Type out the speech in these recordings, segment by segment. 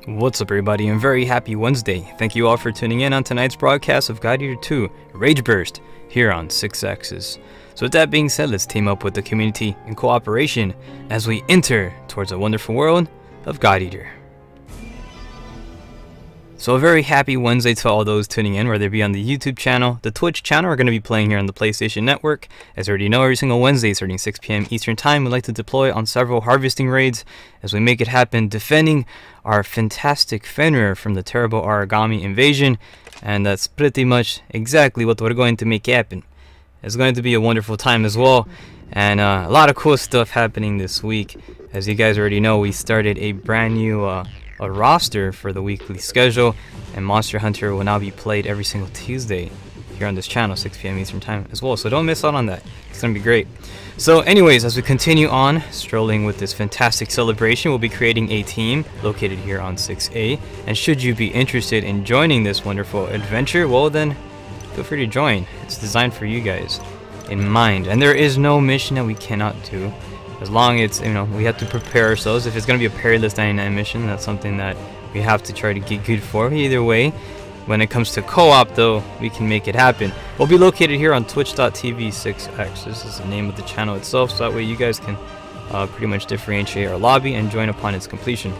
What's up, everybody, and very happy Wednesday. Thank you all for tuning in on tonight's broadcast of God Eater 2 Rage Burst here on 6X's. So with that being said, let's team up with the community in cooperation as we enter towards a wonderful world of God Eater. So a very happy Wednesday to all those tuning in, whether it be on the YouTube channel, the Twitch channel, or going to be playing here on the PlayStation Network. As you already know, every single Wednesday starting 6 p.m. Eastern Time, we like to deploy on several harvesting raids as we make it happen, defending our fantastic Fenrir from the terrible Origami invasion. And that's pretty much exactly what we're going to make happen. It's going to be a wonderful time as well, and a lot of cool stuff happening this week. As you guys already know, we started a brand new a roster for the weekly schedule, and Monster Hunter will now be played every single Tuesday here on this channel, 6 p.m. Eastern Time as well, so don't miss out on that. It's gonna be great. So anyways, as we continue on strolling with this fantastic celebration, we'll be creating a team located here on 6A, and should you be interested in joining this wonderful adventure, well then feel free to join. It's designed for you guys in mind, and there is no mission that we cannot do. As long as, you know, we have to prepare ourselves. If it's going to be a Perilous 99 mission, that's something that we have to try to get good for. Either way, when it comes to co-op, though, we can make it happen. We'll be located here on twitch.tv 6x. This is the name of the channel itself, so that way you guys can pretty much differentiate our lobby and join upon its completion.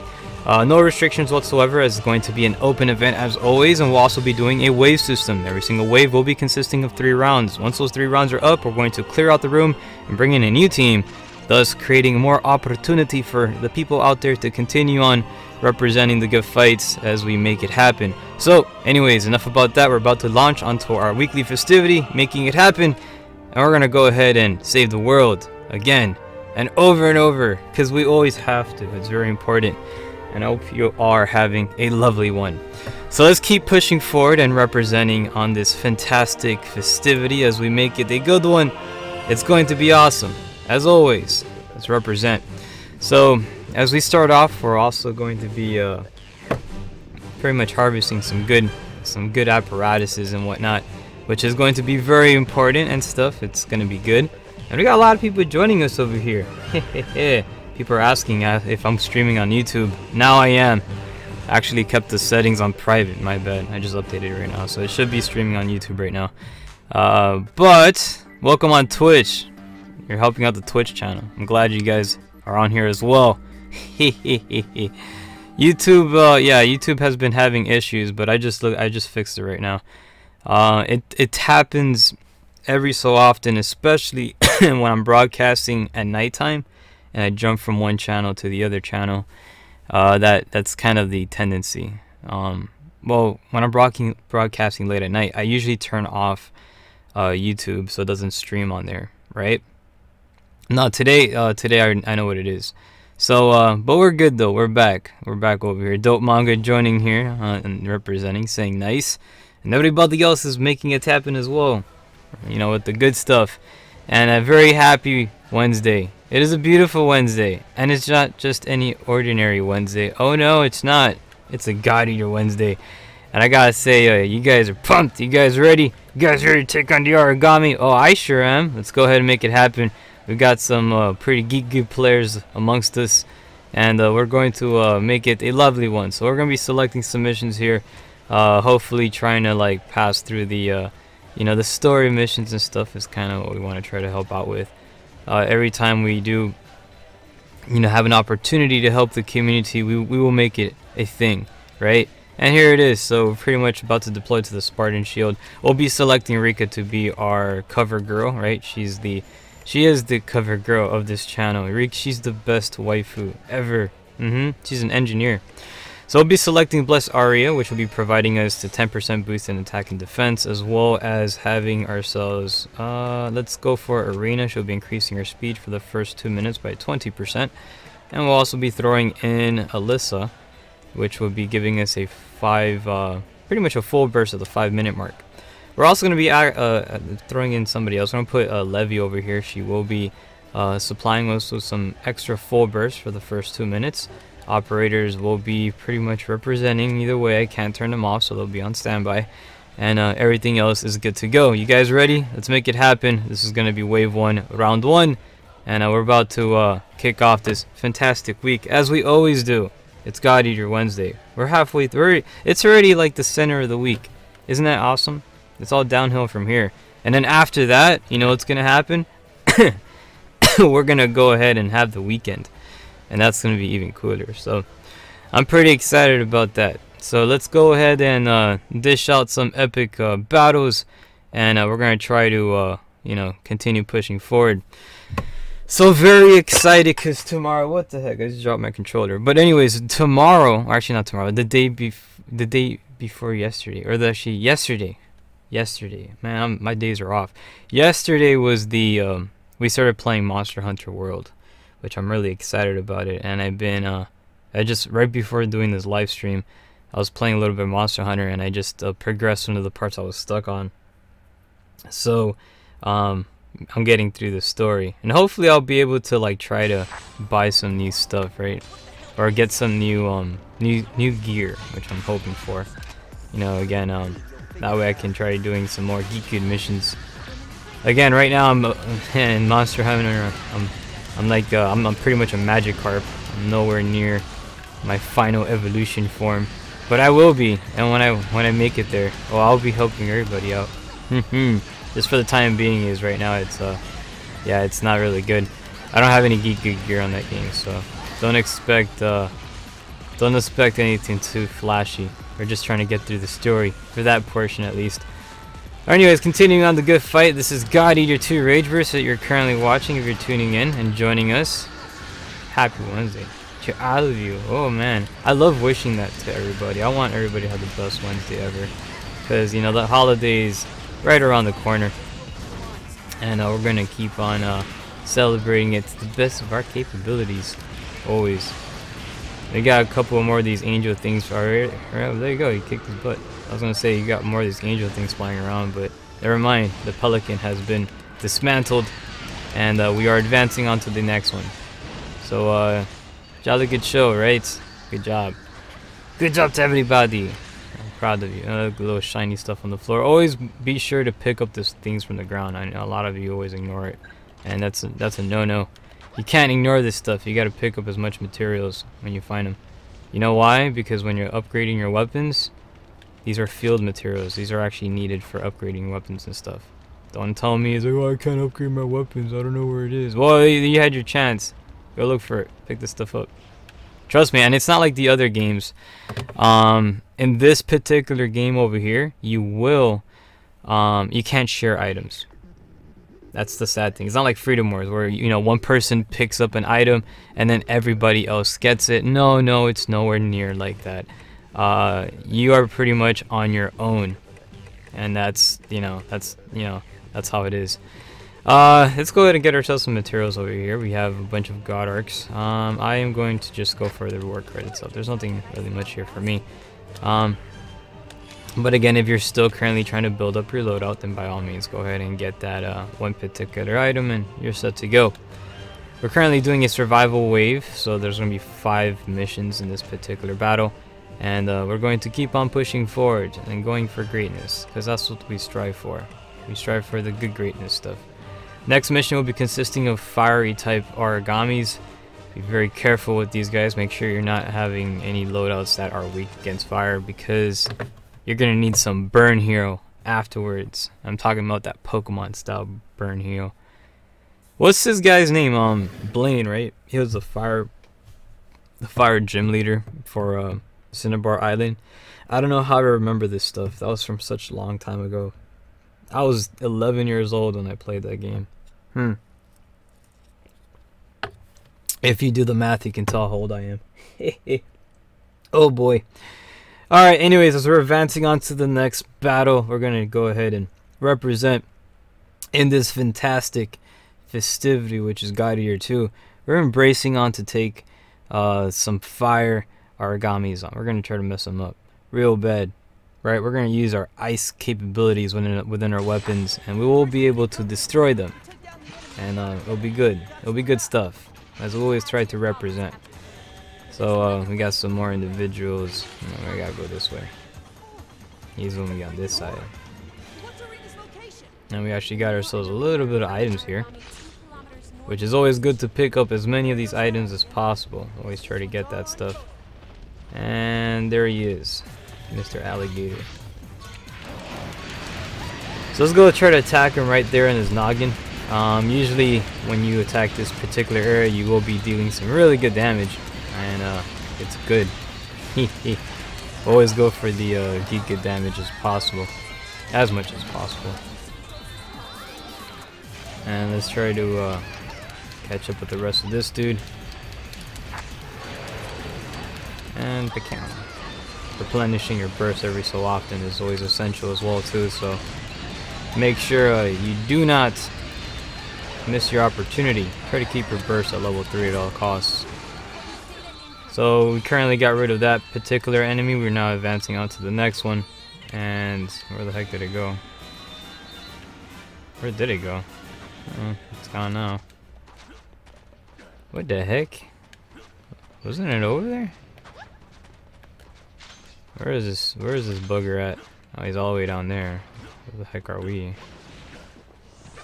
No restrictions whatsoever, as it's going to be an open event as always, and we'll also be doing a wave system. Every single wave will be consisting of 3 rounds. Once those 3 rounds are up, we're going to clear out the room and bring in a new team, thus creating more opportunity for the people out there to continue on representing the good fights as we make it happen. So anyways, enough about that. We're about to launch onto our weekly festivity, making it happen, and we're gonna go ahead and save the world again and over, because we always have to. It's very important, and I hope you are having a lovely one. So let's keep pushing forward and representing on this fantastic festivity as we make it a good one. It's going to be awesome. As always, let's represent. So as we start off, we're also going to be pretty much harvesting some good apparatuses and whatnot, which is going to be very important and stuff. It's going to be good, and we got a lot of people joining us over here. People are asking if I'm streaming on YouTube. Now I am. I actually kept the settings on private, my bad. I just updated it right now, so it should be streaming on YouTube right now. But welcome on Twitch. You're helping out the Twitch channel. I'm glad you guys are on here as well. YouTube, yeah, YouTube has been having issues, but I just fixed it right now. It happens every so often, especially when I'm broadcasting at nighttime and I jump from one channel to the other channel. That's kind of the tendency. Well, when I'm broadcasting late at night, I usually turn off YouTube so it doesn't stream on there, right? No, today I know what it is. So, but we're good though. We're back over here. Dope Manga joining here and representing, saying nice, and everybody else is making it happen as well. You know, with the good stuff, and a very happy Wednesday. It is a beautiful Wednesday, and it's not just any ordinary Wednesday. Oh no, it's not. It's a God Eater Wednesday, and I gotta say, you guys are pumped. You guys ready? You guys ready to take on the Origami? Oh, I sure am. Let's go ahead and make it happen. We've got some pretty good players amongst us, and we're going to make it a lovely one. So we're going to be selecting submissions here, hopefully trying to like pass through the you know, the story missions and stuff is kind of what we want to try to help out with. Every time we do, you know, have an opportunity to help the community, we will make it a thing, right? And here it is. So we're pretty much about to deploy to the Spartan Shield. We'll be selecting Rika to be our cover girl, right? She is the cover girl of this channel. She's the best waifu ever. She's an engineer. So we'll be selecting Blessed Aria, which will be providing us the 10% boost in attack and defense, as well as having ourselves, let's go for Arena. She'll be increasing her speed for the first 2 minutes by 20%. And we'll also be throwing in Alyssa, which will be giving us a pretty much a full burst at the 5-minute mark. We're also going to be throwing in somebody else. I'm going to put Levy over here. She will be supplying us with some extra full bursts for the first 2 minutes. Operators will be pretty much representing. Either way, I can't turn them off, so they'll be on standby. And everything else is good to go. You guys ready? Let's make it happen. This is going to be Wave 1, Round 1. And we're about to kick off this fantastic week, as we always do. It's God Eater Wednesday. We're halfway through. It's already like the center of the week. Isn't that awesome? It's all downhill from here. And then after that, you know what's gonna happen? We're gonna go ahead and have the weekend, and that's gonna be even cooler. So I'm pretty excited about that. So let's go ahead and dish out some epic battles, and we're gonna try to you know, continue pushing forward. So very excited because tomorrow, what the heck, I just dropped my controller. But anyways, tomorrow, or actually not tomorrow, the day before yesterday, or actually yesterday, man, my days are off. Yesterday was the we started playing Monster Hunter World, which I'm really excited about it. And I've been I just, right before doing this live stream, I was playing a little bit of Monster Hunter, and I just progressed into the parts I was stuck on. So I'm getting through the story, and hopefully I'll be able to like try to buy some new stuff, right, or get some new new gear, which I'm hoping for. You know, again, that way I can try doing some more Geek missions. Again, right now I'm in Monster Hunter. I'm like I'm pretty much a Magikarp. I'm nowhere near my final evolution form, but I will be, and when I make it there, well, I'll be helping everybody out. Just for the time being, is right now it's yeah, it's not really good. I don't have any geek gear on that game, so don't expect anything too flashy. We're just trying to get through the story for that portion at least. Anyways, continuing on the good fight, this is God Eater 2 Rageverse that you're currently watching. If you're tuning in and joining us, happy Wednesday to all of you. Oh man, I love wishing that to everybody. I want everybody to have the best Wednesday ever, because you know the holidays right around the corner, and we're gonna keep on celebrating it to the best of our capabilities always. We got a couple more of these angel things already. There you go, you kicked his butt. I was gonna say you got more of these angel things flying around, but never mind, the pelican has been dismantled, and we are advancing on to the next one. So jolly good show, right? Good job to everybody. Proud of you. Little shiny stuff on the floor. Always be sure to pick up these things from the ground. I know a lot of you always ignore it, and that's a no-no. You can't ignore this stuff. You got to pick up as much materials when you find them. You know why? Because when you're upgrading your weapons, these are field materials. These are actually needed for upgrading weapons and stuff. Don't tell me it's like, oh, I can't upgrade my weapons, I don't know where it is. Well, you had your chance. Go look for it. Pick this stuff up. Trust me, and it's not like the other games. In this particular game over here, you can't share items. That's the sad thing. It's not like Freedom Wars where, you know, one person picks up an item and then everybody else gets it. No, it's nowhere near like that. You are pretty much on your own, and that's how it is. Let's go ahead and get ourselves some materials over here. We have a bunch of God Arcs. I am going to just go for the reward card itself. There's nothing really much here for me. But again, if you're still currently trying to build up your loadout, then by all means go ahead and get that one particular item, and you're set to go. We're currently doing a survival wave, so there's going to be 5 missions in this particular battle, and we're going to keep on pushing forward and going for greatness, because that's what we strive for. We strive for the good greatness stuff. Next mission will be consisting of fiery type origamis. Be very careful with these guys. Make sure you're not having any loadouts that are weak against fire, because you're gonna need some burn hero afterwards. I'm talking about that Pokemon style burn hero. What's this guy's name? Blaine, right? He was the fire gym leader for Cinnabar Island. I don't know how I remember this stuff. That was from such a long time ago. I was 11 years old when I played that game. If you do the math, you can tell how old I am. Oh boy. Alright, anyways, as we're advancing on to the next battle, we're going to go ahead and represent in this fantastic festivity, which is God Eater 2. We're embracing on to take some fire origamis on. We're going to try to mess them up real bad. Right, we're going to use our ice capabilities within our weapons, and we will be able to destroy them. And it'll be good. It'll be good stuff, as we always try to represent. So we got some more individuals. We gotta go this way. He's when we got this side. And we actually got ourselves a little bit of items here, which is always good to pick up as many of these items as possible. Always try to get that stuff. And there he is, Mr. Alligator. So let's go try to attack him right there in his noggin. Usually when you attack this particular area, you will be dealing some really good damage, and it's good. Always go for the get good damage as possible, as much as possible. And let's try to catch up with the rest of this dude. And bacam. Replenishing your burst every so often is always essential as well too, so make sure you do not miss your opportunity. Try to keep your burst at level 3 at all costs. So we currently got rid of that particular enemy. We're now advancing on to the next one. And where the heck did it go? Where did it go? Oh, it's gone now. What the heck? Wasn't it over there? Where is this bugger at? Oh, he's all the way down there. Where the heck are we?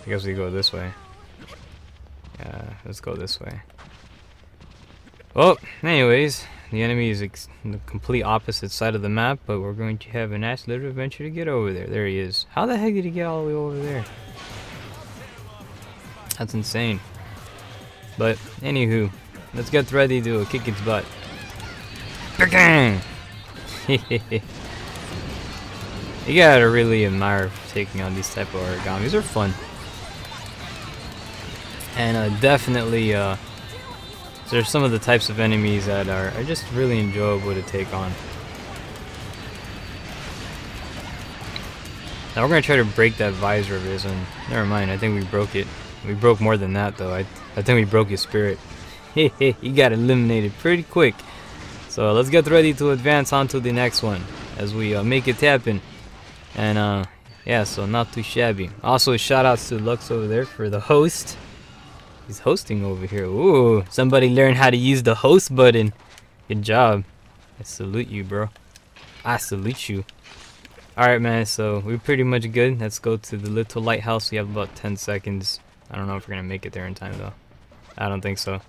I guess we go this way. Yeah, let's go this way. Well, anyways, the enemy is the complete opposite side of the map, but we're going to have a nice little adventure to get over there. There he is. How the heck did he get all the way over there? That's insane. But, anywho, let's get ready to kick its butt. You gotta really admire taking on these type of origamis. They're fun. And definitely, there's some of the types of enemies that are just really enjoyable to take on. Now we're gonna try to break that visor of his, and never mind, I think we broke it. We broke more than that though. I think we broke his spirit. He got eliminated pretty quick. So let's get ready to advance on to the next one as we make it happen. And yeah, so not too shabby. Also, shout outs to Lux over there for the host. He's hosting over here. Ooh, somebody learn how to use the host button. Good job. I salute you, bro. I salute you. Alright, man, so we're pretty much good. Let's go to the little lighthouse. We have about 10 seconds. I don't know if we're going to make it there in time, though. I don't think so.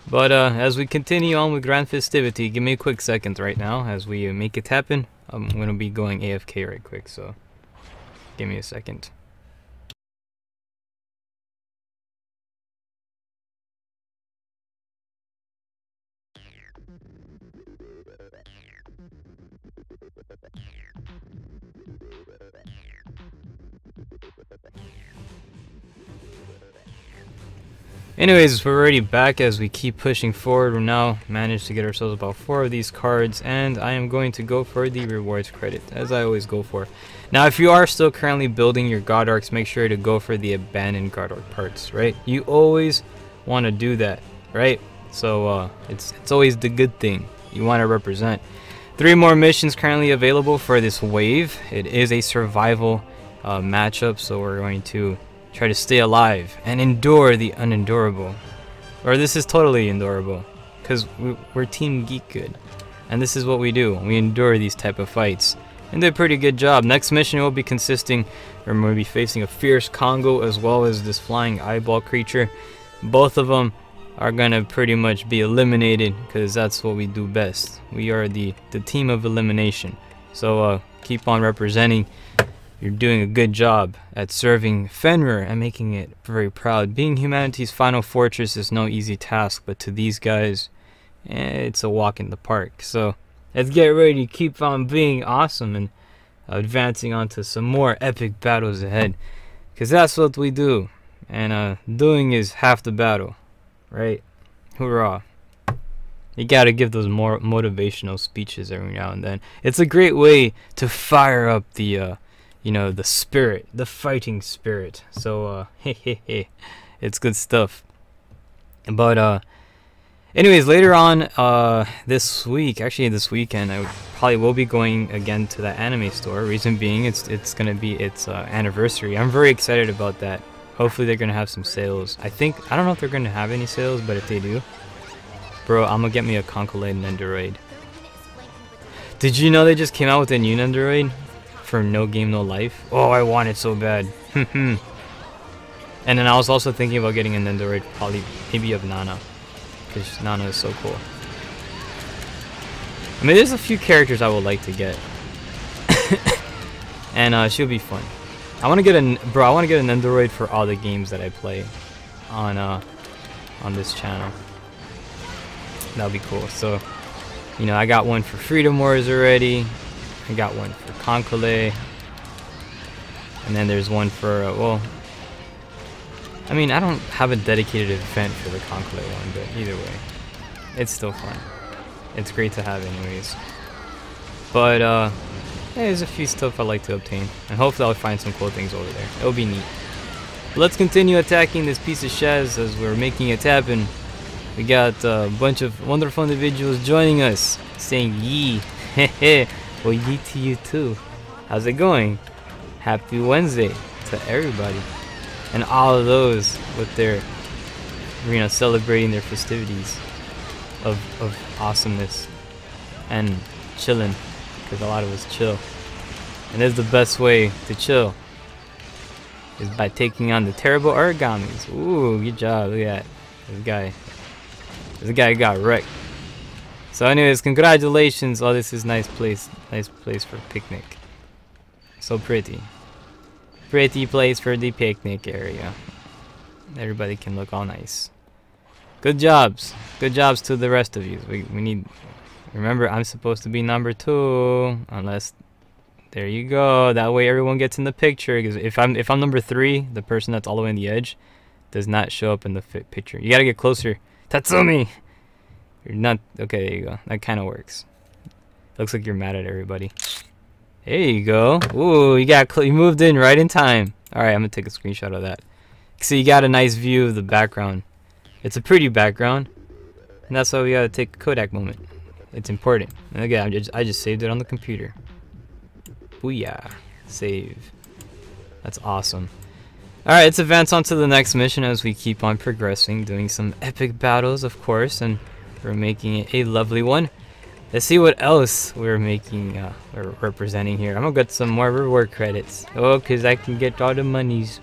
But as we continue on with Grand Festivity, give me a quick second right now as we make it happen. I'm going to be going AFK right quick, so give me a second. Anyways, we're already back as we keep pushing forward. We now managed to get ourselves about 4 of these cards, and I am going to go for the rewards credit, as I always go for. Now, if you are still currently building your God Arcs, make sure to go for the abandoned God Arc parts, right? You always want to do that, right? So it's always the good thing you want to represent. 3 more missions currently available for this wave. It is a survival matchup, so we're going to try to stay alive and endure the unendurable. Or this is totally endurable, because we're Team Geek Good, and this is what we do. We endure these type of fights and do a pretty good job. Next mission will be consisting, or we'll be facing a fierce Congo as well as this flying eyeball creature. Both of them are gonna pretty much be eliminated, because that's what we do best. We are the team of elimination. So keep on representing. You're doing a good job at serving Fenrir and making it very proud. Being humanity's final fortress is no easy task, but to these guys, it's a walk in the park. So let's get ready to keep on being awesome and advancing on to some more epic battles ahead, because that's what we do. And doing is half the battle, right? Hoorah. You gotta give those more motivational speeches every now and then. It's a great way to fire up the you know, the spirit, the fighting spirit. So it's good stuff. But anyways, later on this week, actually this weekend, I probably will be going again to that anime store. Reason being, it's gonna be its anniversary. I'm very excited about that. Hopefully they're gonna have some sales. I don't know if they're gonna have any sales, but if they do, bro, I'm gonna get me a Concolade Nendoroid. Did you know they just came out with a new Nendoroid for No Game No Life? Oh, I want it so bad. And then I was also thinking about getting a Nendoroid, probably maybe of Nana, because Nana is so cool. I mean, there's a few characters I would like to get. And she'll be fun. I want to get an Android for all the games that I play on this channel. That'll be cool. So, you know, I got one for Freedom Wars already. I got one for Conclave. And then there's one for, well, I mean, I don't have a dedicated event for the Conclave one, but either way, it's still fun. It's great to have anyways. But, yeah, there's a few stuff I like to obtain. And hopefully I'll find some cool things over there. It'll be neat. But let's continue attacking this piece of Shaz as we're making it happen. We got a bunch of wonderful individuals joining us, saying yee. Hehe. Well, yee to you too. How's it going? Happy Wednesday to everybody. And all of those with their, you know, celebrating their festivities of awesomeness and chilling, because a lot of us chill. And this is the best way to chill, is by taking on the terrible origamis. Ooh, good job. Look at that. This guy got wrecked. So anyways, congratulations. Oh, this is nice place for picnic. So pretty place for the picnic area. Everybody can look all nice. Good jobs to the rest of you. We need, remember, I'm supposed to be number 2, unless, there you go, that way everyone gets in the picture. Because if I'm number 3, the person that's all the way on the edge does not show up in the picture. You gotta get closer. Tatsumi! You're not... Okay, there you go. That kind of works. Looks like you're mad at everybody. There you go. Ooh, you moved in right in time. Alright, I'm gonna take a screenshot of that. So you got a nice view of the background. It's a pretty background. And that's why we gotta take a Kodak moment. It's important. And again, I just saved it on the computer. Booyah. Save. That's awesome. Alright, let's advance on to the next mission as we keep on progressing, doing some epic battles, of course, and we're making it a lovely one. Let's see what else we're making, or representing here. I'm gonna get some more reward credits. Oh, because I can get all the monies.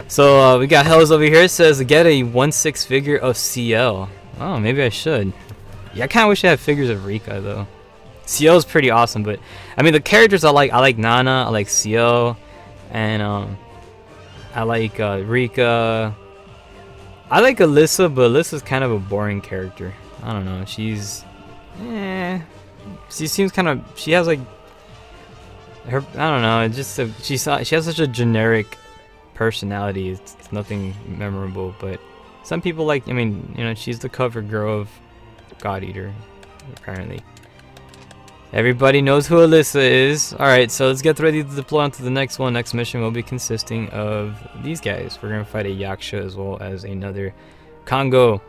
So, we got Hells over here. It says, get a 1/6 figure of CL. Oh, maybe I should. Yeah, I kind of wish I had figures of Rika, though. CL is pretty awesome, but, I mean, the characters I like Nana, I like CL, and, I like Rika. I like Alyssa, but Alyssa's kind of a boring character. I don't know. She seems kind of. She has like her. I don't know. It's just she has such a generic personality. It's nothing memorable. But some people like. I mean, you know, she's the cover girl of God Eater, apparently. Everybody knows who Alyssa is. Alright, so let's get ready to deploy onto the next one. Next mission will be consisting of these guys. We're going to fight a Yaksha as well as another Congo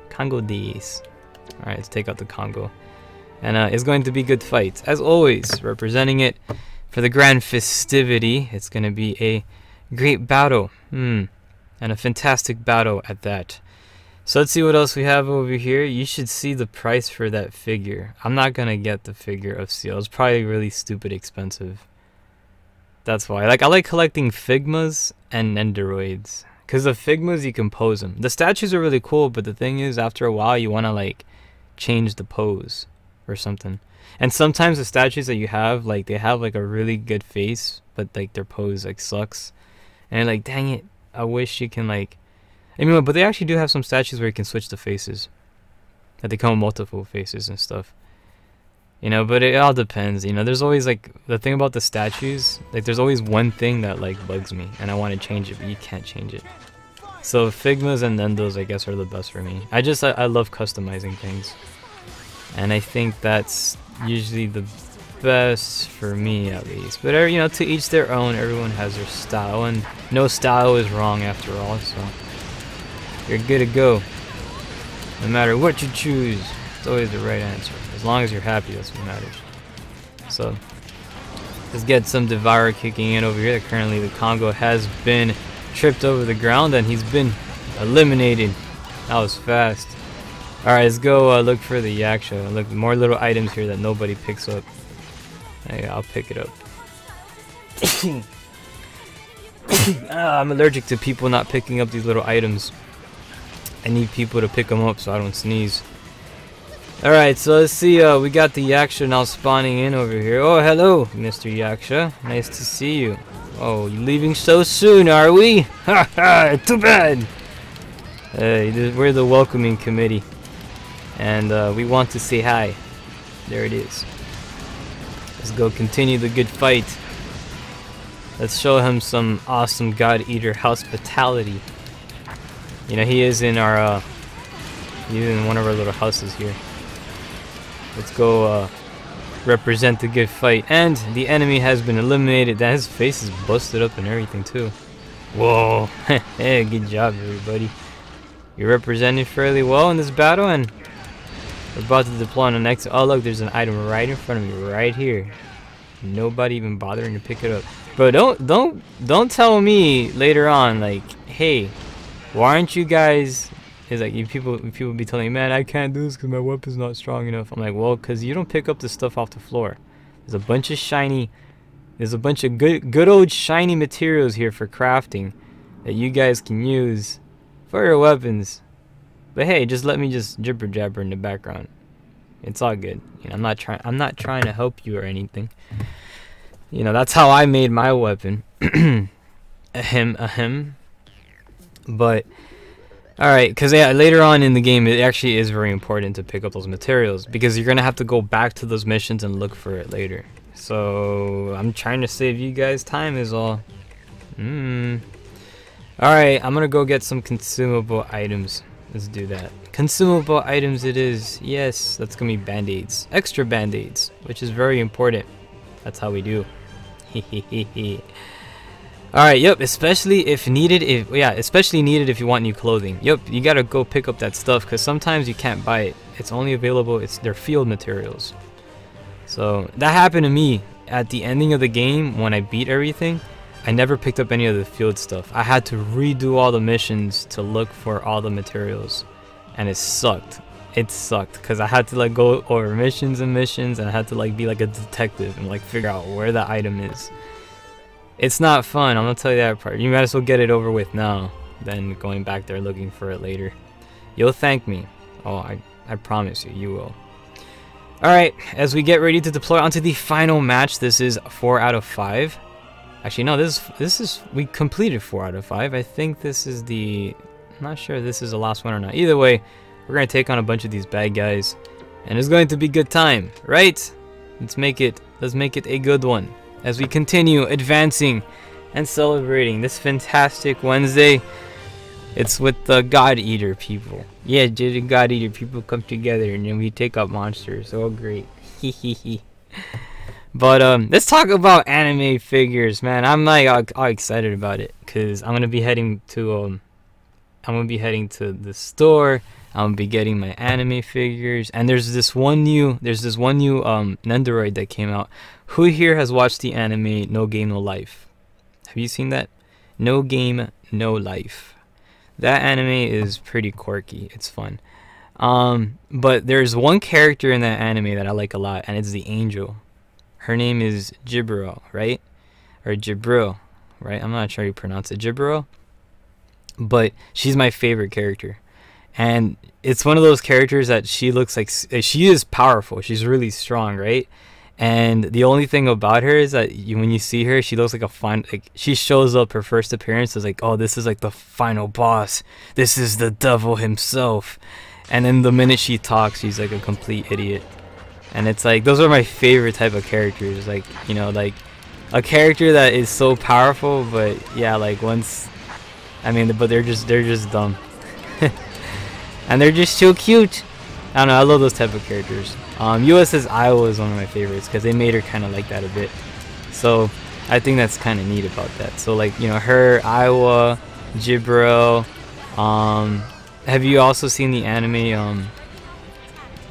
Ds. Alright, let's take out the Congo. And it's going to be good fights. As always, representing it for the grand festivity. It's going to be a great battle. And a fantastic battle at that. So let's see what else we have over here. You should see the price for that figure. I'm not gonna get the figure of CL. It's probably really stupid expensive. That's why. I like collecting Figmas and Nendoroids. Because the Figmas, you can pose them. The statues are really cool, but the thing is, after a while, you want to, like, change the pose or something. And sometimes the statues that you have, like, they have, like, a really good face, but, like, their pose, like, sucks. And you're like, dang it, I wish you can, like... I mean, but they actually do have some statues where you can switch the faces. That they come with multiple faces and stuff. You know, but it all depends. You know, there's always, like, the thing about the statues, like, there's always one thing that, like, bugs me. And I want to change it, but you can't change it. So, Figmas and Nendos, I guess, are the best for me. I love customizing things. And I think that's usually the best for me, at least. But, you know, to each their own. Everyone has their style. And no style is wrong, after all, so... You're good to go. No matter what you choose, it's always the right answer. As long as you're happy, that's what matters. So, let's get some Devour kicking in over here. Currently, the Congo has been tripped over the ground and he's been eliminated. That was fast. Alright, let's go look for the Yaksha. Look, more little items here that nobody picks up. Hey, I'll pick it up. I'm allergic to people not picking up these little items. I need people to pick them up so I don't sneeze. Alright, so let's see, we got the Yaksha now spawning in over here. Oh, hello, Mr. Yaksha. Nice to see you. Oh, you leaving so soon, are we? Ha ha, too bad! We're the welcoming committee. And we want to say hi. There it is. Let's go continue the good fight. Let's show him some awesome God Eater hospitality. You know, he is in our, he's in one of our little houses here. Let's go represent the good fight. And the enemy has been eliminated. That his face is busted up and everything too. Whoa. Hey, good job everybody. You're represented fairly well in this battle, and we're about to deploy on the next. Oh look, there's an item right in front of me, right here. Nobody even bothering to pick it up. Bro, don't tell me later on like, hey, why aren't you guys? It's like people be telling me, man, I can't do this because my weapon's not strong enough. I'm like, well, because you don't pick up the stuff off the floor. There's a bunch of good old shiny materials here for crafting that you guys can use for your weapons. But hey, just let me just jibber jabber in the background. It's all good. You know, I'm not trying to help you or anything. You know, that's how I made my weapon. Ahem. But alright, because yeah, later on in the game, it actually is very important to pick up those materials, because you're going to have to go back to those missions and look for it later. So, I'm trying to save you guys time is all. Alright, I'm going to go get some consumable items. Let's do that. Consumable items it is. Yes, that's going to be band-aids. Extra band-aids, which is very important. That's how we do. Hehehe. Alright, yep, especially if needed, especially needed if you want new clothing. Yep, you gotta go pick up that stuff, because sometimes you can't buy it. It's only available, they're field materials. So, that happened to me at the ending of the game when I beat everything. I never picked up any of the field stuff. I had to redo all the missions to look for all the materials. And it sucked. It sucked, because I had to like go over missions and missions, and I had to like be like a detective and like figure out where the item is. It's not fun, I'm gonna tell you that part. You might as well get it over with now than going back there looking for it later. You'll thank me. Oh, I promise you, you will. Alright, as we get ready to deploy onto the final match, this is 4 out of 5. Actually, no, this is we completed 4 out of 5. I think this is the, I'm not sure if this is the last one or not. Either way, we're gonna take on a bunch of these bad guys, and it's going to be good time, right? Let's make it a good one as we continue advancing and celebrating this fantastic Wednesday. It's with the God Eater people. Yeah, the God Eater people come together and then we take out monsters. Oh great. Hehehe. But let's talk about anime figures, man. I'm like all excited about it, cause I'm gonna be heading to the store. I'm gonna be getting my anime figures, and there's this one new Nendoroid that came out. Who here has watched the anime No Game No Life? Have you seen that? No Game No Life. That anime is pretty quirky. It's fun. But there's one character in that anime that I like a lot, and it's the angel. Her name is Jiburo, right? Or Jibril, right? I'm not sure how you pronounce it. Jiburo. But she's my favorite character. And it's one of those characters that she looks like, she is powerful. She's really strong, right? And the only thing about her is that when you see her, she looks like she shows up, her first appearance is like, oh, this is like the final boss. This is the devil himself. And then the minute she talks, she's like a complete idiot. And it's like, those are my favorite type of characters. Like, you know, like a character that is so powerful, but yeah, like once, I mean, but they're just dumb. And they're just so cute. I don't know, I love those type of characters. USS Iowa is one of my favorites because they made her kind of like that a bit. So I think that's kind of neat about that. So like, you know, her, Iowa, Jibril. Have you also seen the anime?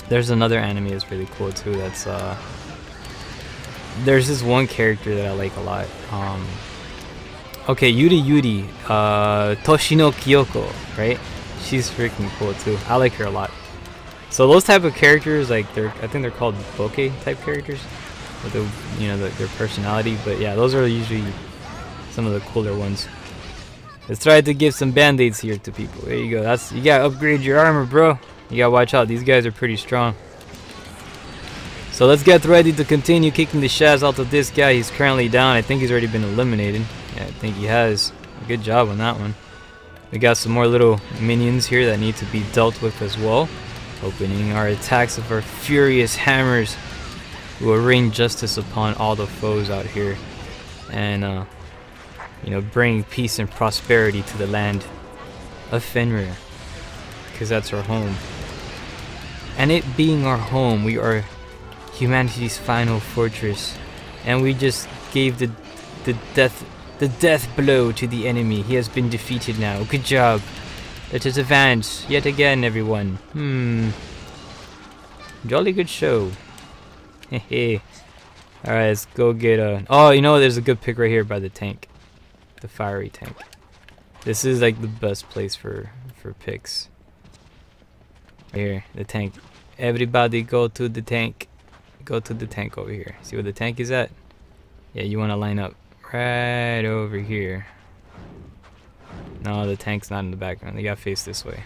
There's another anime that's really cool too. That's there's this one character that I like a lot. Okay, Yuri, Toshino Kyoko, right? She's freaking cool too. I like her a lot. So those type of characters, like I think they're called bokeh type characters, with the, you know, their personality. But yeah, those are usually some of the cooler ones. Let's try to give some band-aids here to people. There you go. You gotta upgrade your armor, bro. You gotta watch out. These guys are pretty strong. So let's get ready to continue kicking the shaz out of this guy. He's currently down. I think he's already been eliminated. Yeah, I think he has. Good job on that one. We got some more little minions here that need to be dealt with as well. Opening our attacks of our furious hammers, who will rain justice upon all the foes out here. And, you know, bring peace and prosperity to the land of Fenrir. Because that's our home. And it being our home, we are humanity's final fortress. And we just gave the death blow to the enemy. He has been defeated now. Good job. Let us advance yet again, everyone. Jolly good show. Hehe. Alright, let's go get a... Oh, you know, there's a good pick right here by the tank. The fiery tank. This is like the best place for picks. Right here, the tank. Everybody go to the tank. Go to the tank over here. See where the tank is at? Yeah, you want to line up right over here. No, the tank's not in the background. They gotta face this way.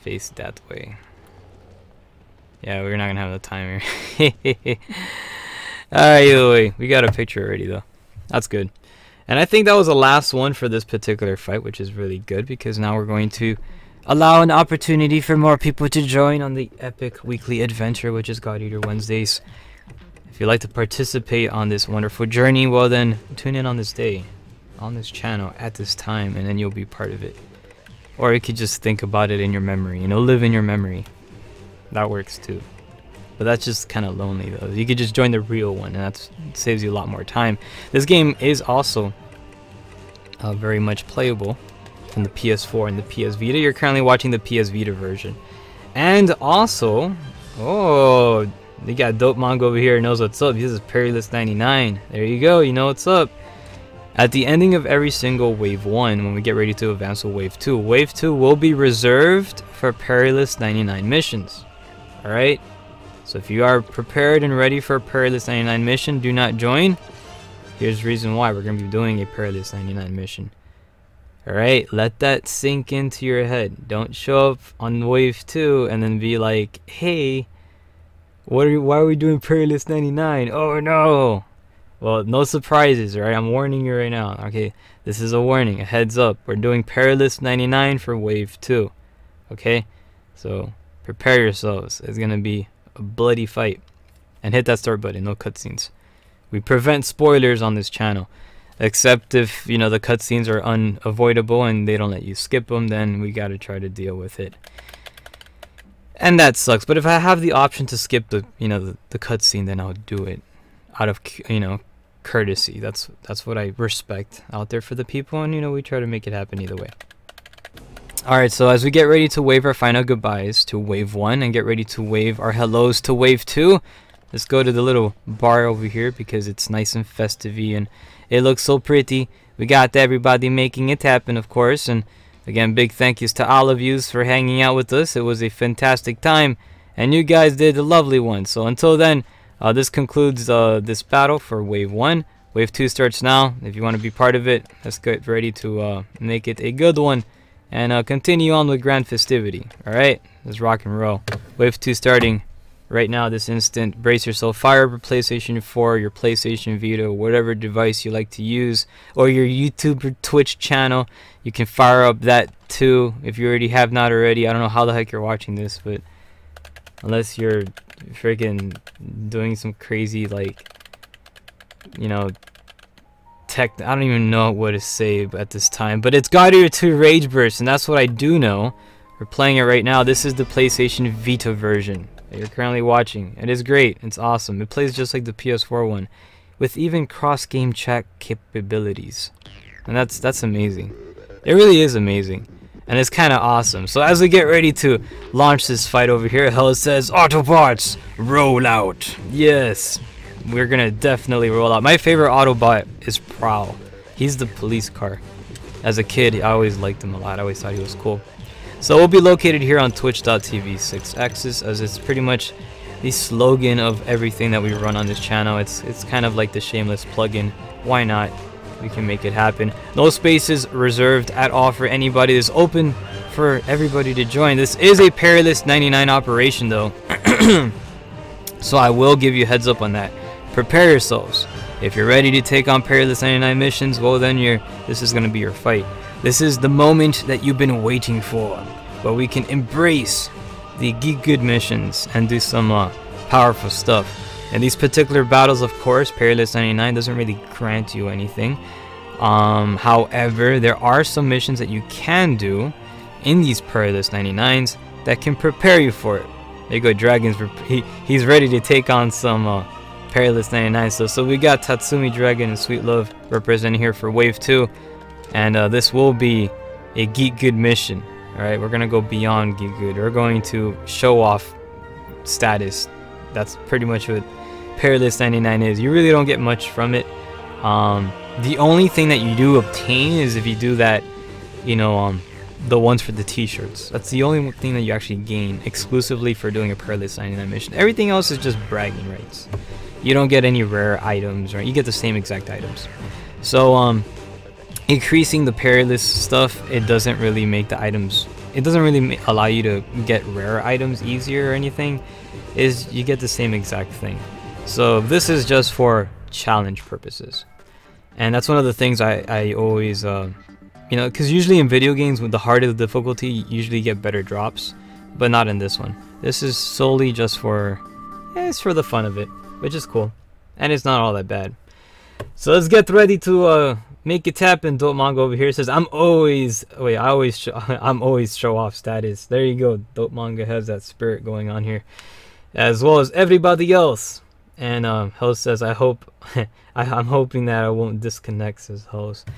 Face that way. Yeah, we're not gonna have the timer. Alright, either way, we got a picture already though. That's good. And I think that was the last one for this particular fight, which is really good because now we're going to allow an opportunity for more people to join on the epic weekly adventure, which is God Eater Wednesdays. If you'd like to participate on this wonderful journey, well then tune in on this day, on this channel, at this time, and then you'll be part of it. Or you could just think about it in your memory, you know, live in your memory. That works too. But that's just kind of lonely though. You could just join the real one, and that saves you a lot more time. This game is also very much playable from the PS4 and the PS Vita. You're currently watching the PS Vita version. And also, oh, they got Dope Mongo over here, knows what's up. This is Perilous 99. There you go, you know what's up. At the ending of every single Wave 1, when we get ready to advance to Wave 2, Wave 2 will be reserved for Perilous 99 missions. Alright? So if you are prepared and ready for a Perilous 99 mission, do not join. Here's the reason why. We're going to be doing a Perilous 99 mission. Alright? Let that sink into your head. Don't show up on Wave 2 and then be like, hey, why are we doing Perilous 99? Oh no! Well, no surprises, alright? I'm warning you right now. Okay, this is a warning, a heads up. We're doing Perilous 99 for Wave 2. Okay? So, prepare yourselves. It's gonna be a bloody fight. And hit that start button, no cutscenes. We prevent spoilers on this channel. Except if, you know, the cutscenes are unavoidable and they don't let you skip them, then we gotta try to deal with it. And that sucks. But if I have the option to skip the, you know, the cutscene, then I'll do it. Out of, you know, courtesy. That's what I respect out there for the people, and you know, we try to make it happen either way. Alright, so as we get ready to wave our final goodbyes to Wave 1 and get ready to wave our hellos to Wave 2, let's go to the little bar over here because it's nice and festive-y and it looks so pretty. We got everybody making it happen, of course, and again, big thank yous to all of you for hanging out with us. It was a fantastic time and you guys did a lovely one. So until then, this concludes this battle for Wave 1. Wave 2 starts now. If you want to be part of it, let's get ready to make it a good one and continue on with grand festivity. Alright, let's rock and roll. Wave 2 starting right now, this instant. Brace yourself. Fire up your PlayStation 4, your PlayStation Vita, whatever device you like to use, or your YouTube or Twitch channel. You can fire up that too if you already have not already. I don't know how the heck you're watching this, but unless you're freaking doing some crazy, like, you know, tech, I don't even know what to say at this time, but it's God Eater 2 Rage Burst, and that's what I do know. We're playing it right now. This is the PlayStation Vita version that you're currently watching. It is great. It's awesome. It plays just like the PS4 one, with even cross-game chat capabilities, and that's amazing. It really is amazing. And it's kind of awesome. So as we get ready to launch this fight over here, hell, it says Autobots roll out. Yes, we're gonna definitely roll out. My favorite Autobot is Prowl. He's the police car. As a kid, I always liked him a lot. I always thought he was cool. So we'll be located here on twitch.tv 6axis, as it's pretty much the slogan of everything that we run on this channel. It's kind of like the shameless plug-in. Why not? We can make it happen. No spaces reserved at all for anybody. It's open for everybody to join. This is a Perilous 99 operation though. So I will give you a heads up on that. Prepare yourselves. If you're ready to take on Perilous 99 missions, well then this is going to be your fight. This is the moment that you've been waiting for, where we can embrace the Geek Good missions and do some powerful stuff. In these particular battles, of course, Perilous 99 doesn't really grant you anything. However, there are some missions that you can do in these Perilous 99s that can prepare you for it. There you go, Dragon's he's ready to take on some Perilous 99. So we got Tatsumi Dragon and Sweet Love representing here for Wave 2. And this will be a Geek Good mission. Alright, we're going to go beyond Geek Good. We're going to show off status. That's pretty much what Perilous 99 is. You really don't get much from it. The only thing that you do obtain is if you do that, you know, the ones for the t-shirts. That's the only thing that you actually gain exclusively for doing a Perilous 99 mission. Everything else is just bragging rights. You don't get any rare items, right? You get the same exact items. So, increasing the Perilous stuff, it doesn't really make the items, it doesn't really allow you to get rare items easier or anything. Is you get the same exact thing. So this is just for challenge purposes. And that's one of the things I always, you know, because usually in video games with the harder the difficulty, you usually get better drops, but not in this one. This is solely just for, it's for the fun of it, which is cool, and it's not all that bad. So let's get ready to make it happen. Dope Manga over here says, I'm always show off status. There you go. Dope Manga has that spirit going on here, as well as everybody else. And Host says, I hope I'm hoping that I won't disconnect, says Host.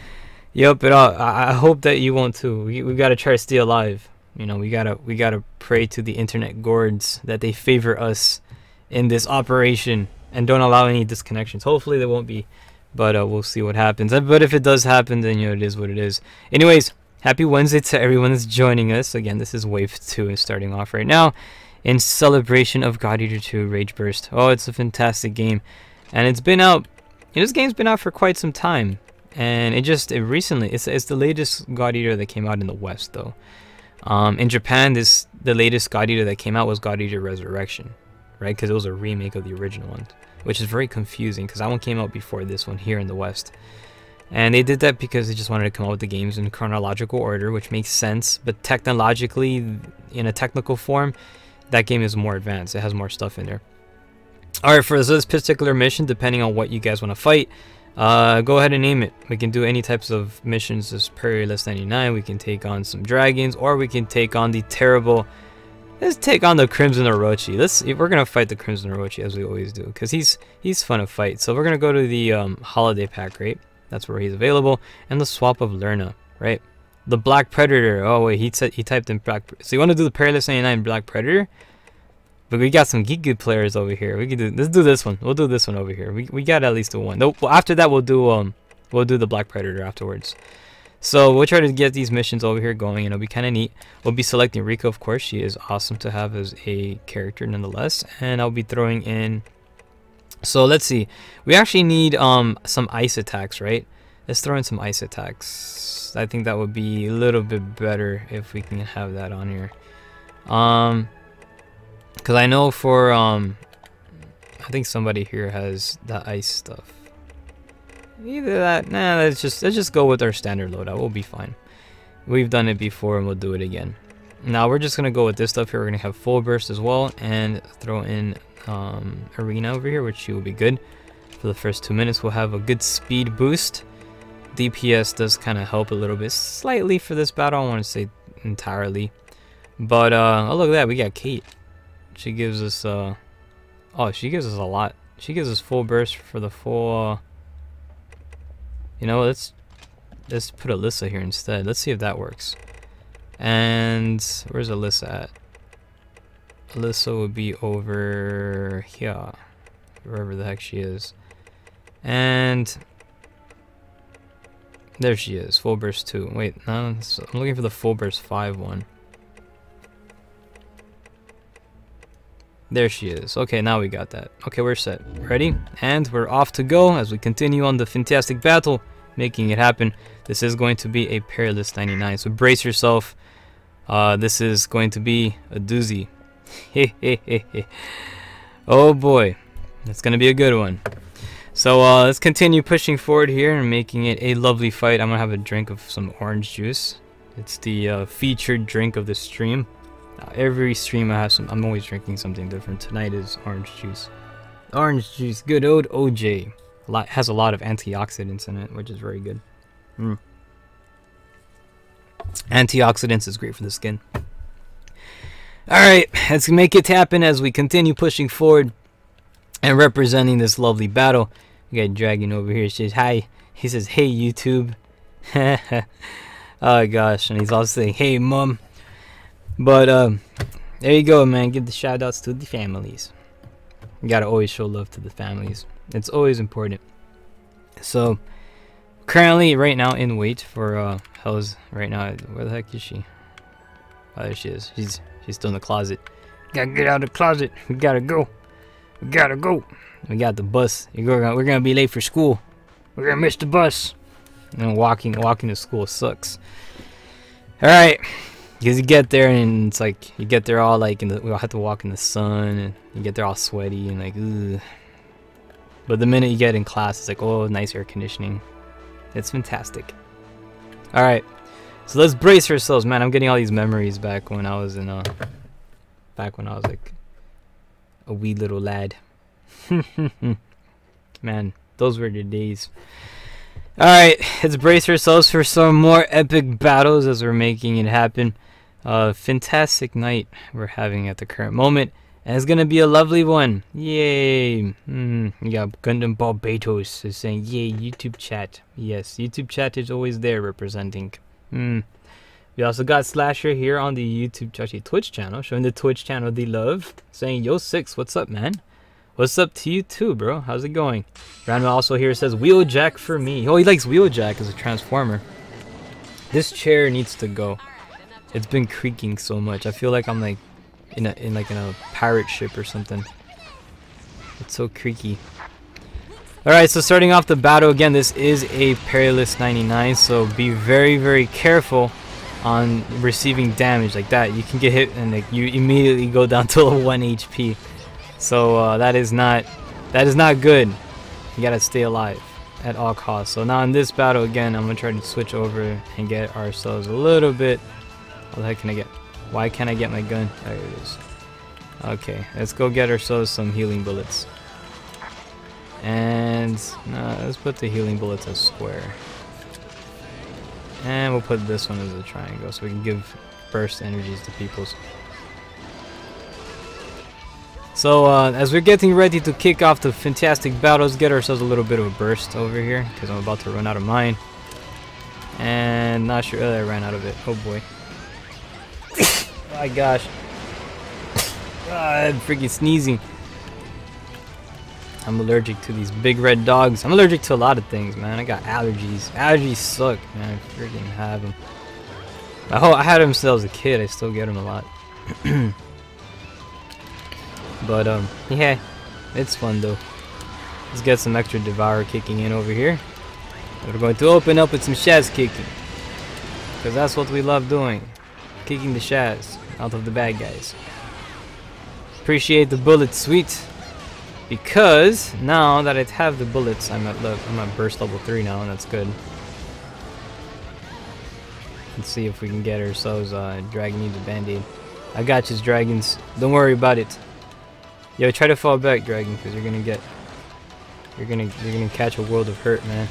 Yep, but I hope that you won't too. We gotta try to stay alive. You know, we gotta pray to the internet gourds that they favor us in this operation and don't allow any disconnections. Hopefully there won't be, but we'll see what happens. But if it does happen, then you know, it is what it is. Anyways, happy Wednesday to everyone that's joining us. Again, this is Wave 2 and starting off right now in celebration of God Eater 2 Rage Burst. Oh, it's a fantastic game, and it's been out. You know, this game's been out for quite some time, and it's the latest God Eater that came out in the West, though. In Japan, the latest God Eater that came out was God Eater Resurrection, right? Because it was a remake of the original one, which is very confusing because that one came out before this one here in the West. And they did that because they just wanted to come out with the games in chronological order, which makes sense. But technologically, in a technical form, that game is more advanced. It has more stuff in there. Alright, for this particular mission, depending on what you guys want to fight, go ahead and name it. We can do any types of missions as Perilous 99. We can take on some dragons, or we can take on the terrible... Let's take on the Crimson Orochi. We're gonna fight the Crimson Orochi as we always do, because he's fun to fight. So we're gonna go to the holiday pack, right? That's where he's available, and the swap of Lerna, right? The Black Predator. Oh wait, he typed in Black. So you want to do the Perilous 99 Black Predator? But we got some Geek Good players over here. Let's do this one. We'll do this one over here. We got at least a one. Nope. Well, after that we'll do the Black Predator afterwards. So we'll try to get these missions over here going, and it'll be kind of neat. We'll be selecting Rika, of course. She is awesome to have as a character nonetheless. And I'll be throwing in... So let's see. We actually need some ice attacks, right? Let's throw in some ice attacks. I think that would be a little bit better if we can have that on here. Because I know for... I think somebody here has the ice stuff. Either that, nah, let's just go with our standard loadout. We'll be fine. We've done it before and we'll do it again. Now we're just gonna go with this stuff here. We're gonna have full burst as well, and throw in arena over here, which will be good for the first 2 minutes. We'll have a good speed boost. DPS does kind of help a little bit, slightly for this battle. I don't want to say entirely, but oh look at that, we got Kate. She gives us oh, she gives us a lot. She gives us full burst for the full. You know, let's put Alyssa here instead. Let's see if that works. And where's Alyssa at? Alyssa would be over here, wherever the heck she is. And there she is, full burst 2. Wait, no, I'm looking for the full burst 5 one. There she is. Okay, now we got that. Okay, we're set. Ready? And we're off to go as we continue on the fantastic battle, making it happen. This is going to be a Perilous 99, so brace yourself. This is going to be a doozy. Oh boy, that's gonna be a good one. So let's continue pushing forward here and making it a lovely fight. I'm gonna have a drink of some orange juice. It's the featured drink of the stream. Every stream I have some. I'm always drinking something different. Tonight is orange juice. Orange juice, good old OJ. Has a lot of antioxidants in it, which is very good. Antioxidants is great for the skin. Alright, let's make it happen as we continue pushing forward and representing this lovely battle. We got Dragon over here. She says hi. He says, hey YouTube. Oh gosh, and he's also saying, hey mom. But there you go, man. Give the shout outs to the families. You gotta always show love to the families. It's always important. So currently right now in wait for Hell's right now. Where the heck is she? Oh, there she is. She's still in the closet. Gotta get out of the closet. We gotta go. We gotta go. We got the bus. We're gonna be late for school. We're gonna miss the bus. And walking to school sucks. All right, because you get there and it's like you get there all like we all have to walk in the sun and you get there all sweaty and like ugh. But the minute you get in class, it's like, oh, nice air conditioning. It's fantastic. All right, so let's brace ourselves, man. I'm getting all these memories back when I was in like a wee little lad. Man, those were the days. Alright, let's brace ourselves for some more epic battles as we're making it happen. Fantastic night we're having at the current moment, and it's gonna be a lovely one. Yay! We got Gundam Barbados is saying, yay, YouTube chat. Yes, YouTube chat is always there representing. We also got Slasher here on the YouTube, Twitch channel, showing the Twitch channel the love, saying, yo, Six, what's up, man? What's up to you too, bro? How's it going? Ranma also here says, Wheeljack for me. Oh, he likes Wheeljack as a transformer. This chair needs to go. It's been creaking so much. I feel like I'm like in a pirate ship or something. It's so creaky. Alright, so starting off the battle again, this is a Perilous 99, so be very, very careful on receiving damage like that. You can get hit and like you immediately go down to a 1 HP. So that is not good. You gotta stay alive at all costs. So now in this battle again, I'm gonna try to switch over and get ourselves a little bit. What the heck can I get? Why can't I get my gun? There it is. Okay, let's go get ourselves some healing bullets. And let's put the healing bullets as square. And we'll put this one as a triangle so we can give burst energies to people. So as we're getting ready to kick off the fantastic battles, get ourselves a little bit of a burst over here because I'm about to run out of mine. And not sure, I ran out of it. Oh boy. Oh my gosh. I'm freaking sneezing. I'm allergic to these big red dogs. I'm allergic to a lot of things, man. I got allergies. Allergies suck, man. I freaking have them. I had them since I was a kid. I still get them a lot. But yeah, it's fun though. Let's get some extra Devour kicking in over here. We're going to open up with some Shaz kicking, because that's what we love doing, kicking the Shaz out of the bad guys. Appreciate the bullets, sweet, because now that I have the bullets, I'm at burst level 3 now, and that's good. Let's see if we can get ourselves Dragon needs a band-aid. I got you, dragons. Don't worry about it. Yo, try to fall back, Dragon, because you're gonna catch a world of hurt, man.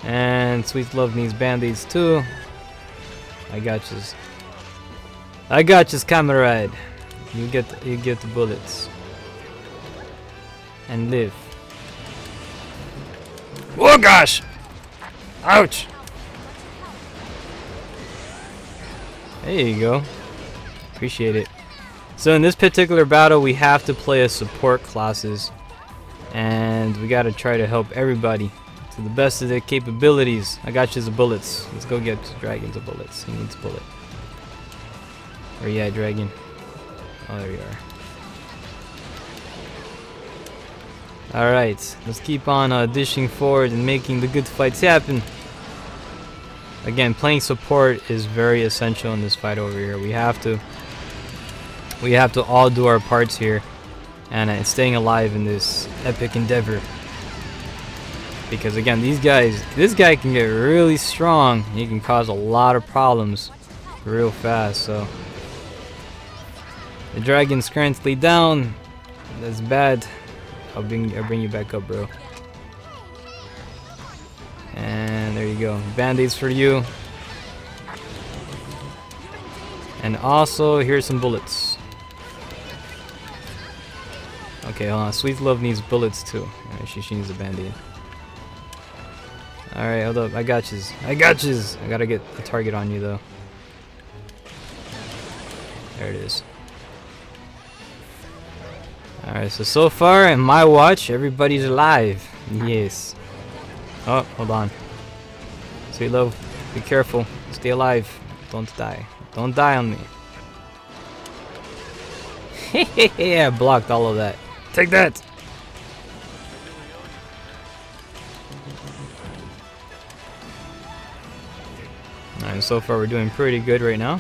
And Sweet Love needs band-aids too. I got you, comrade. You get the bullets and live. Oh gosh! Ouch! There you go. Appreciate it. So in this particular battle, we have to play as support classes, and we gotta try to help everybody to the best of their capabilities. I got you the bullets. Let's go get Dragon's bullets. He needs a bullet. Where you at, Dragon? Oh, there you are. Alright, let's keep on dishing forward and making the good fights happen. Again, playing support is very essential in this fight over here. We have to We have to all do our parts here, and staying alive in this epic endeavor. Because again, this guy can get really strong. He can cause a lot of problems real fast. So the dragon's currently down. That's bad. I'll bring you back up, bro. And there you go. Band-aids for you. And also, here's some bullets. Okay, hold on. Sweet Love needs bullets too. She needs a band-aid. Alright, hold up. I got yous. I gotta get a target on you though. There it is. Alright, so far in my watch, everybody's alive. Yes. Oh, hold on. Sweet Love, be careful. Stay alive. Don't die. Don't die on me. Yeah, I blocked all of that. Take that! Alright, so far we're doing pretty good right now.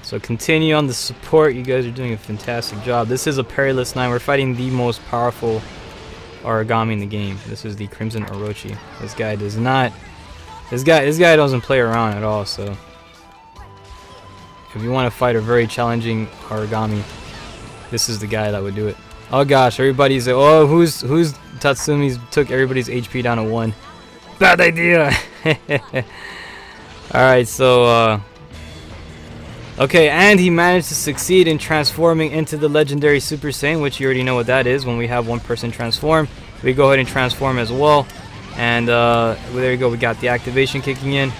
So continue on the support. You guys are doing a fantastic job. This is a perilous 9. We're fighting the most powerful origami in the game. This is the Crimson Orochi. This guy does not. This guy doesn't play around at all. So if you want to fight a very challenging origami, this is the guy that would do it. Oh gosh, everybody's like, oh, who's Tatsumi's took everybody's HP down to 1. Bad idea. All right, so. Okay, and he managed to succeed in transforming into the legendary Super Saiyan, which you already know what that is. When we have one person transform, we go ahead and transform as well. And well, there you go, we got the activation kicking in.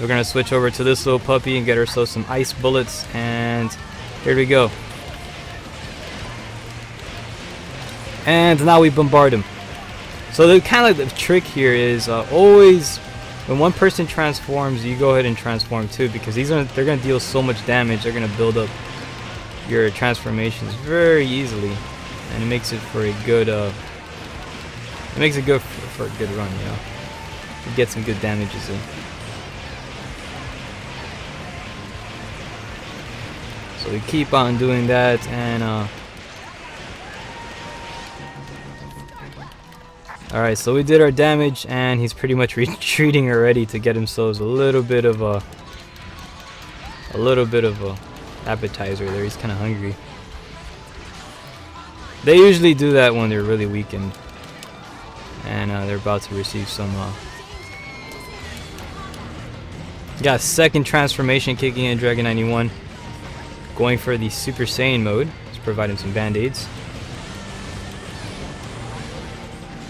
We're gonna switch over to this little puppy and get ourselves some ice bullets, and here we go. And now we bombard him. So the kind of like the trick here is always when one person transforms, you go ahead and transform too, because they're gonna deal so much damage. They're gonna build up your transformations very easily, and it makes it for a good for a good run, you know. You get some good damages in. So we keep on doing that, and alright, so we did our damage, and he's pretty much retreating already to get himself a little bit of a appetizer there. He's kind of hungry. They usually do that when they're really weakened, and they're about to receive some. Got second transformation kicking in, Dragon 91, going for the Super Saiyan mode. Let's provide him some band-aids.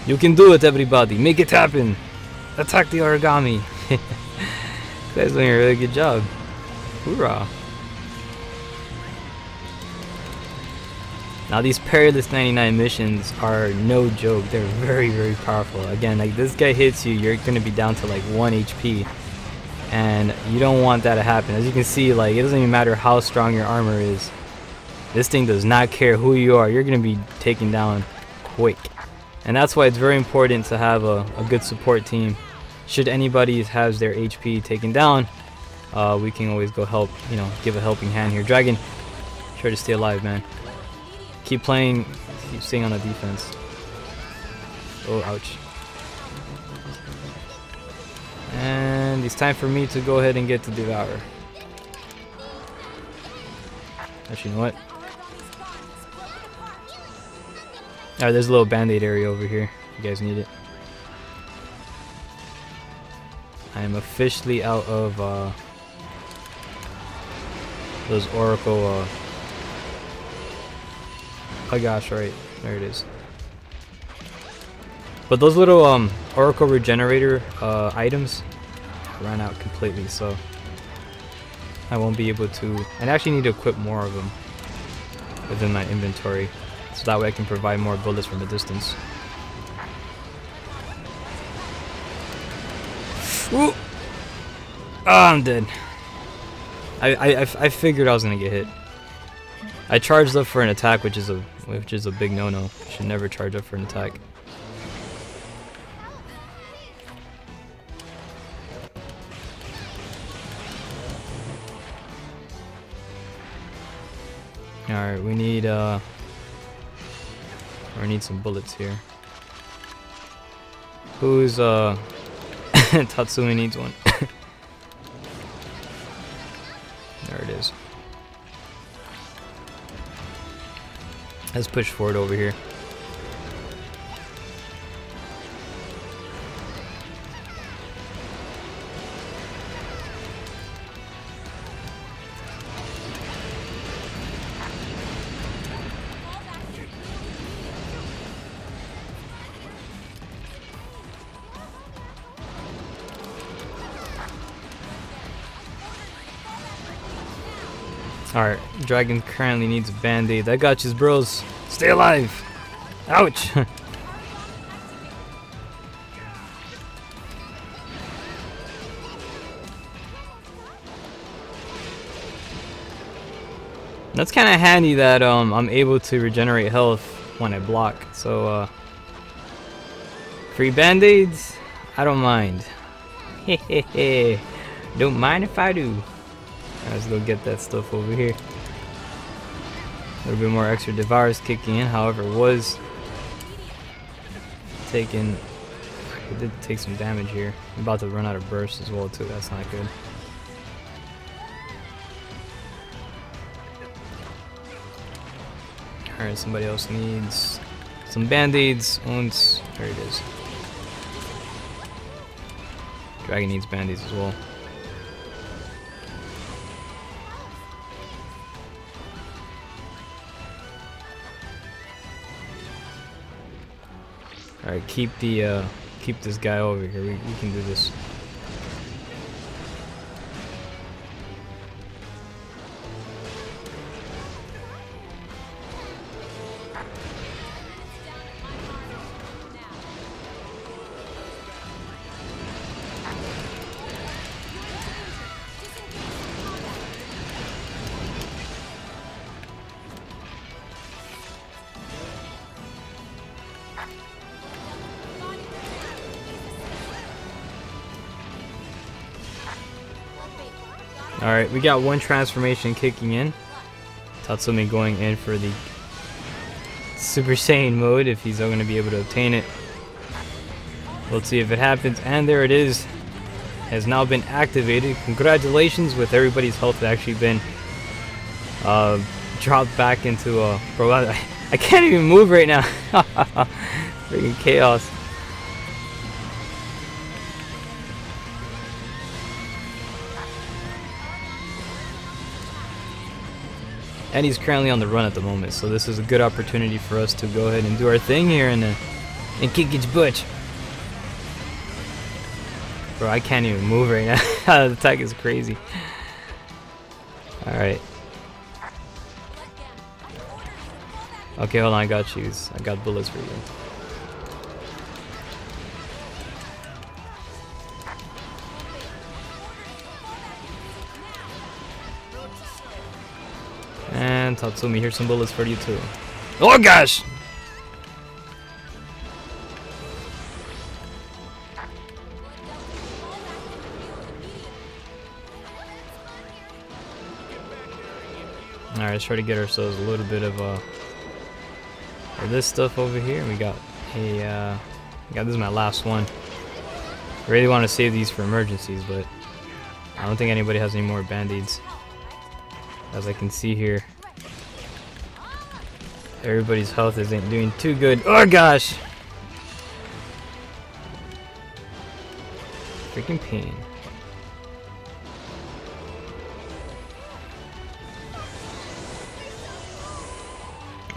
You can do it, everybody. Make it happen. Attack the origami. You guys doing a really good job. Hoorah. Now these perilous 99 missions are no joke. They're very, very powerful. Again, like this guy hits you, you're going to be down to like 1 HP. And you don't want that to happen. As you can see, like, it doesn't even matter how strong your armor is. This thing does not care who you are. You're going to be taken down quick. And that's why it's very important to have a good support team. Should anybody has their HP taken down, we can always go help, you know, give a helping hand here. Dragon, try to stay alive, man. Keep playing, keep staying on the defense. Oh, ouch. And it's time for me to go ahead and get to Devour. Actually, you know what? Alright, there's a little band-aid area over here. You guys need it. I am officially out of those Oracle. Oh gosh, right there it is. But those little Oracle regenerator items ran out completely, so I won't be able to. I actually need to equip more of them within my inventory, so that way I can provide more bullets from a distance. Ooh. Oh, I'm dead. I figured I was gonna get hit. I charged up for an attack, which is a which is a big no-no. Should never charge up for an attack. Alright, we need some bullets here. Who's Tatsumi needs one. There it is. Let's push forward over here. Alright, Dragon currently needs a band-aid. I got you, bros. Stay alive! Ouch! That's kind of handy that I'm able to regenerate health when I block. So free band-aids? I don't mind. Hehehe. Don't mind if I do. Let's go get that stuff over here. A little bit more extra Devours kicking in, however, it was taking. It did take some damage here. I'm about to run out of burst as well too. That's not good. Alright, somebody else needs some band-aids. Once there it is. Dragon needs band-aids as well. Alright, keep this guy over here. We can do this. Alright, we got one transformation kicking in. Tatsumi going in for the Super Saiyan mode if he's going to be able to obtain it. We'll see if it happens. And there it is. Has now been activated. Congratulations, with everybody's health actually been dropped back into bro, I can't even move right now. Freaking chaos. And he's currently on the run at the moment, so this is a good opportunity for us to go ahead and do our thing here and kick his butt. Bro, I can't even move right now. The attack is crazy. Alright. Okay, hold on, I got you. I got bullets for you. And Tatsumi, here's some bullets for you too. Oh gosh! Alright, let's try to get ourselves a little bit of this stuff over here. We got a this is my last one. I really want to save these for emergencies, but I don't think anybody has any more band-aids. As I can see here, everybody's health isn't doing too good. Oh gosh! Freaking pain.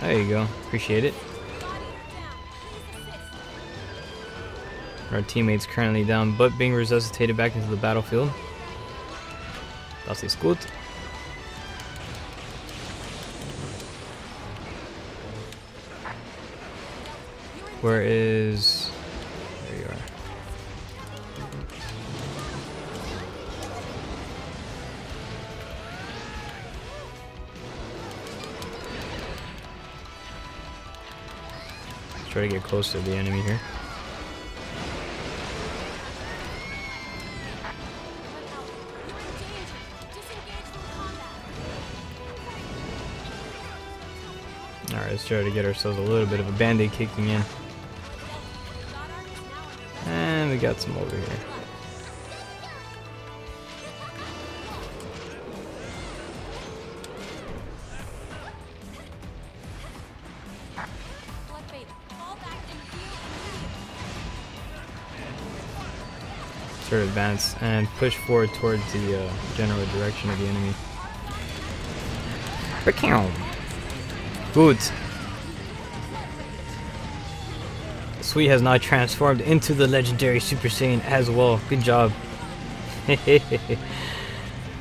There you go. Appreciate it. Our teammate's currently down, but being resuscitated back into the battlefield. Das ist gut. Where is... There you are. Try to get close to the enemy here. Alright, let's try to get ourselves a little bit of a band-aid kicking in. And we got some over here. Sort of advance and push forward towards the general direction of the enemy. Good. Sweet has now transformed into the legendary Super Saiyan as well. Good job.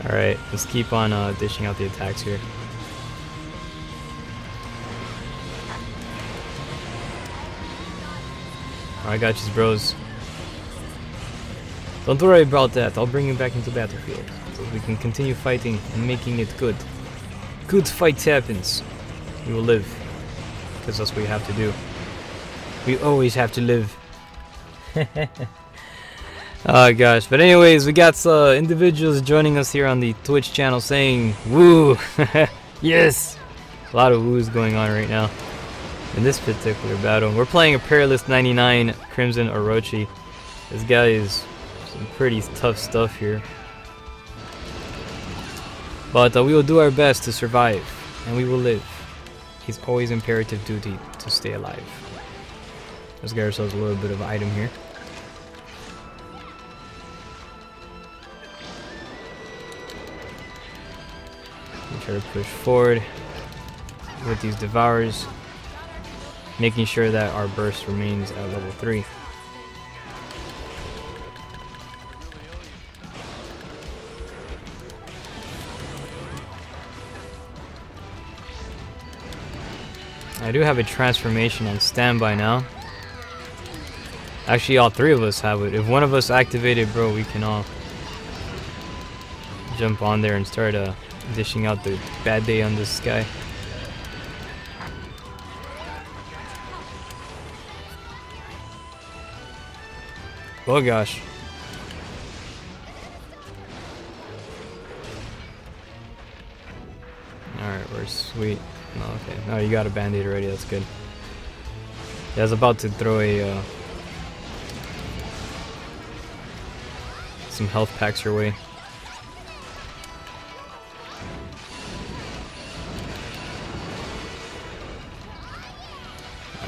Alright, let's keep on dishing out the attacks here. I got you, bros. Don't worry about that. I'll bring you back into the battlefield so we can continue fighting and making it good. Good fights happens. We will live because that's what we have to do. We always have to live. Oh gosh, but anyways, we got individuals joining us here on the Twitch channel saying woo. Yes, a lot of woos going on right now in this particular battle. We're playing a Perilous 99 Crimson Orochi. This guy is some pretty tough stuff here, but we will do our best to survive and we will live. It's always imperative duty to stay alive. Let's get ourselves a little bit of item here. We try to push forward with these devours, making sure that our burst remains at level 3. I do have a transformation on standby now. Actually, all three of us have it. If one of us activated, bro, we can all jump on there and start dishing out the bad day on this guy. Oh gosh. Alright, we're sweet. Oh, okay. No, you got a band-aid already, that's good. Yeah, I was about to throw a some health packs your way.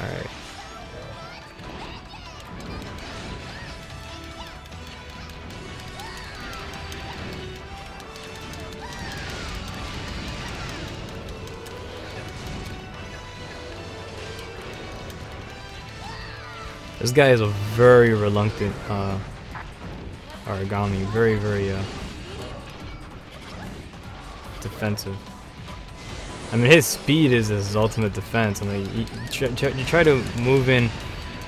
Alright. This guy is a very reluctant origami, very defensive. I mean, his speed is his ultimate defense. I mean, you try to move in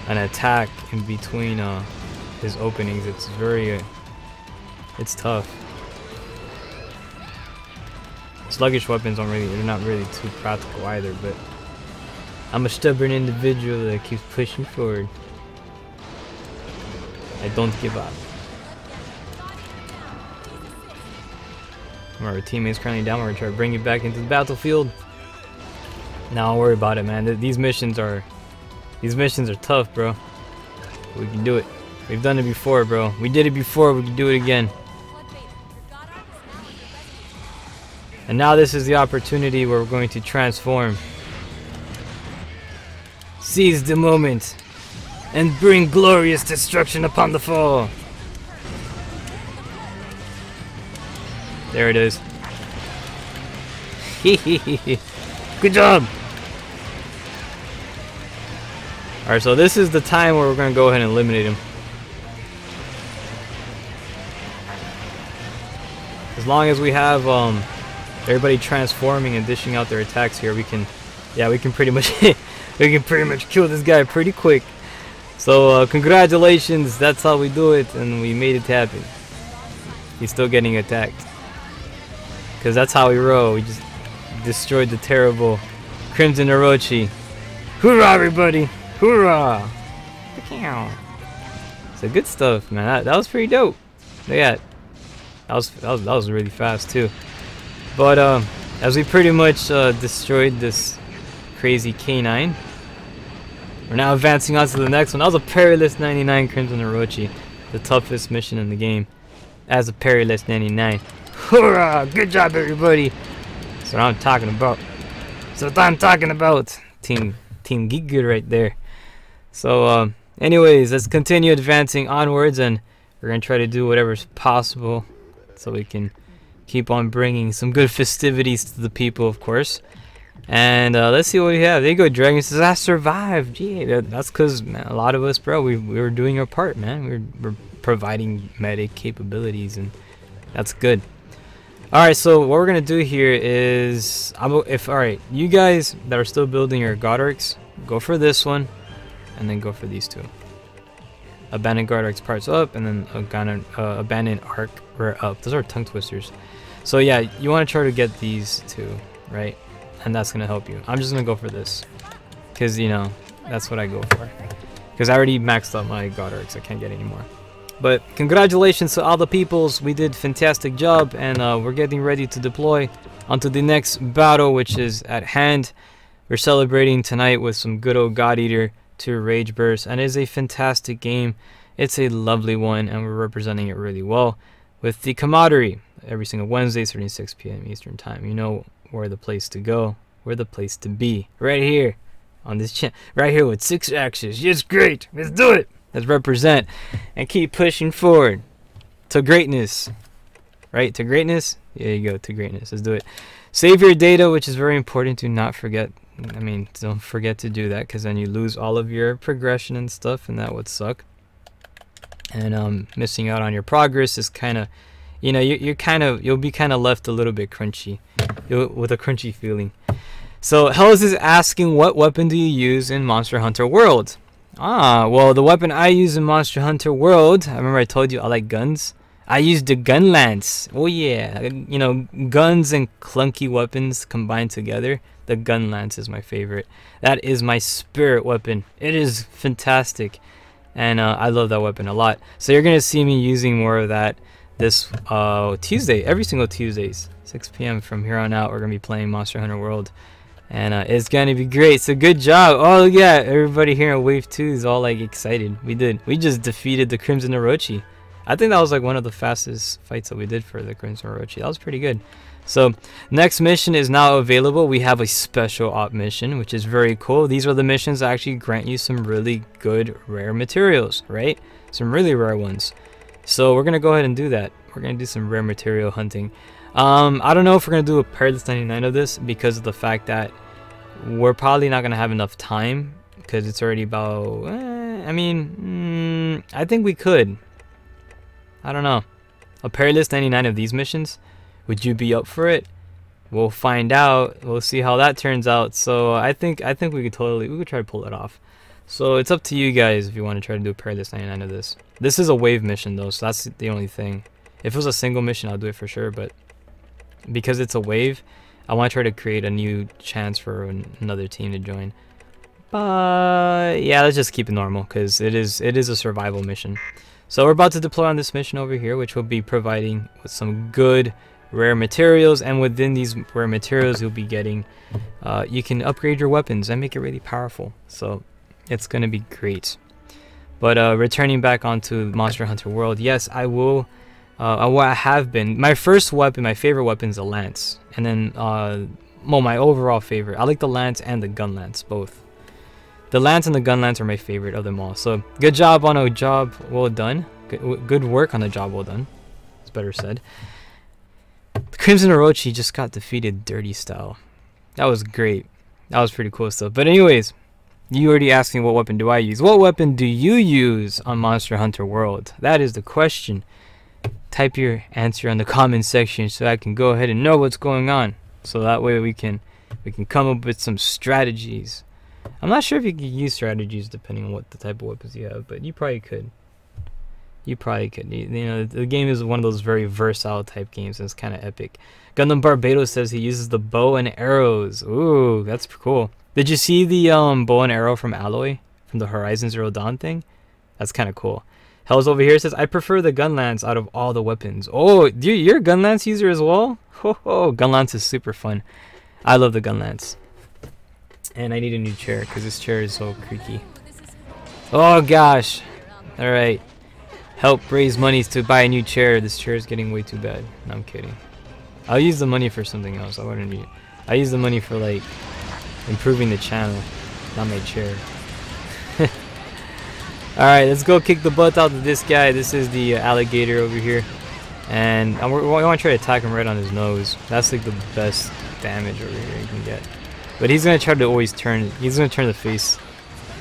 an attack in between his openings. It's very, it's tough. Sluggish weapons they're not really too practical either. But I'm a stubborn individual that keeps pushing forward. I don't give up. Our teammates currently down. We're gonna try to bring you back into the battlefield. Now don't worry about it, man. These missions are tough, bro. We can do it. We've done it before, bro. We did it before. We can do it again. And now this is the opportunity where we're going to transform. Seize the moment and bring glorious destruction upon the foe. There it is. Good job. Alright, so this is the time where we're going to go ahead and eliminate him. As long as we have everybody transforming and dishing out their attacks here, we can pretty much kill this guy pretty quick. So congratulations, that's how we do it, and we made it happen. He's still getting attacked. Because that's how we roll. We just destroyed the terrible Crimson Orochi. Hoorah, everybody! Hoorah! So good stuff, man. That was pretty dope. Look at that was really fast too. But as we pretty much destroyed this crazy K9, we're now advancing on to the next one. That was a Perilous 99 Crimson Orochi, the toughest mission in the game, as a Perilous 99. Hoorah! Good job, everybody. That's what I'm talking about. That's what I'm talking about. Team Giga right there. So anyways, let's continue advancing onwards, and we're gonna try to do whatever's possible so we can keep on bringing some good festivities to the people, of course. And let's see what we have. There you go. Dragon says, I survived. Yeah, that's because a lot of us, bro, we were doing our part, man. We're providing medic capabilities, and that's good. All right, so what we're gonna do here is, all right, you guys that are still building your God Arcs, go for this one, and then go for these two. Abandoned God Arcs parts up, and then abandoned arc up. Those are tongue twisters. So yeah, you want to try to get these two, right? And that's gonna help you. I'm just gonna go for this, cause you know that's what I go for. Cause I already maxed out my God Arcs. I can't get any more. But congratulations to all the peoples. We did fantastic job, and we're getting ready to deploy onto the next battle, which is at hand. We're celebrating tonight with some good old God Eater 2 Rage Burst, and it is a fantastic game. It's a lovely one, and we're representing it really well with the camaraderie every single Wednesday, starting 6 p.m. Eastern Time. You know where the place to go, where the place to be, right here on this channel, right here with 6 axes. Yes, great. Let's do it. Let's represent and keep pushing forward to greatness. Right, to greatness. There you go, to greatness. Let's do it. Save your data, which is very important. Do not forget. I mean, don't forget to do that, because then you lose all of your progression and stuff, and that would suck. And missing out on your progress is kind of, you know, you'll be kind of left a little bit crunchy, with a crunchy feeling. So Hells is asking, what weapon do you use in Monster Hunter World? Well, the weapon I use in Monster Hunter World, I remember I told you I like guns. I use the gun lance. Oh yeah, you know, guns and clunky weapons combined together. The gun lance is my favorite. That is my spirit weapon. It is fantastic, and I love that weapon a lot. So you're gonna see me using more of that this Tuesday, every single Tuesdays, 6 p.m. from here on out. We're gonna be playing Monster Hunter World, and it's gonna be great. So good job. Oh yeah, everybody here in Wave 2 is all like excited. We just defeated the Crimson Orochi. I think that was like one of the fastest fights that we did for the Crimson Orochi. That was pretty good. So next mission is now available. We have a special op mission, which is very cool. These are the missions that actually grant you some really good rare materials, right? Some really rare ones. So we're gonna go ahead and do that. We're gonna do some rare material hunting. I don't know if we're gonna do a Perilous 99 of this, because of the fact that we're probably not gonna have enough time, because it's already about I think we could. I don't know. A Perilous 99 of these missions? Would you be up for it? We'll find out. We'll see how that turns out. So I think we could try to pull it off. So it's up to you guys if you want to try to do a Perilous 99 of this. This is a wave mission though, so that's the only thing. If it was a single mission, I'll do it for sure, but because it's a wave, I want to try to create a new chance for another team to join. But yeah, let's just keep it normal, because it is a survival mission. So we're about to deploy on this mission over here, which will be providing with some good rare materials, and within these rare materials you'll be getting you can upgrade your weapons and make it really powerful. So it's gonna be great. But returning back onto Monster Hunter World, yes, I will. I have been. My first weapon, my favorite weapon is a lance, and then well, my overall favorite, I like the lance and the gun lance both. The lance and the gun lance are my favorite of them all. So good job on a job well done. Good work on a job well done. It's better said. The Crimson Orochi just got defeated dirty style. That was great. That was pretty cool stuff. But anyways, you already asked me what weapon do I use. What weapon do you use on Monster Hunter World? That is the question. Type your answer in the comment section so I can go ahead and know what's going on. So that way we can come up with some strategies. I'm not sure if you can use strategies depending on what the type of weapons you have, but you probably could. You probably could. You know, the game is one of those very versatile type games, and it's kind of epic. Gundam Barbados says he uses the bow and arrows. Ooh, that's cool. Did you see the bow and arrow from Alloy from the Horizon Zero Dawn thing. That's kind of cool. Hell's over here says, I prefer the gun lance out of all the weapons. Oh, you're a gun lance user as well? Ho, gun lance is super fun. I love the gun lance. And I need a new chair because this chair is so creaky. Oh gosh. Alright. Help raise money to buy a new chair. This chair is getting way too bad. No, I'm kidding. I'll use the money for something else. I use the money for like improving the channel, not my chair. Alright, let's go kick the butt out of this guy. This is the alligator over here. And we want to try to attack him right on his nose. That's like the best damage over here you can get. But he's going to try to always turn. He's going to turn the face.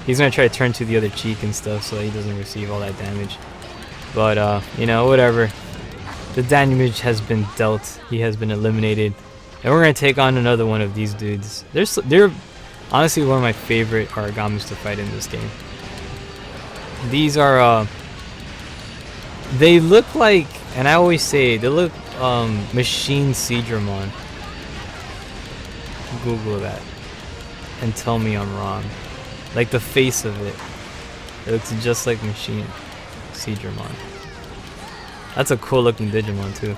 He's going to try to turn to the other cheek and stuff so that he doesn't receive all that damage. But, you know, whatever. The damage has been dealt. He has been eliminated. And we're going to take on another one of these dudes. They're honestly one of my favorite origamis to fight in this game. These are, they look like, and I always say, they look, machine Seadramon. Google that and tell me I'm wrong. Like the face of it. It looks just like machine Seadramon. That's a cool looking Digimon too.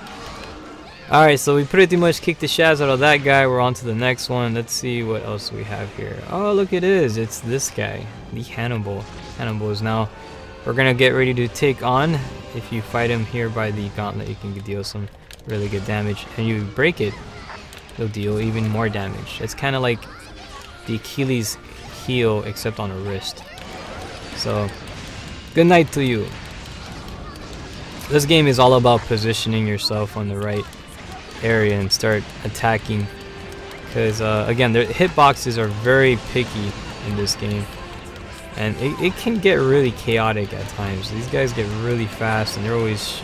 Alright, so we pretty much kicked the shaz out of that guy. We're on to the next one. Let's see what else we have here. Oh, look, it is. It's this guy. The Hannibal. Hannibal is now we're gonna get ready to take on. If you fight him here by the gauntlet, you can deal some really good damage. And you break it, he'll deal even more damage. It's kind of like the Achilles heel, except on a wrist. So, good night to you. This game is all about positioning yourself on the right area and start attacking. Because, again, the hitboxes are very picky in this game. And it can get really chaotic at times. These guys get really fast and they're always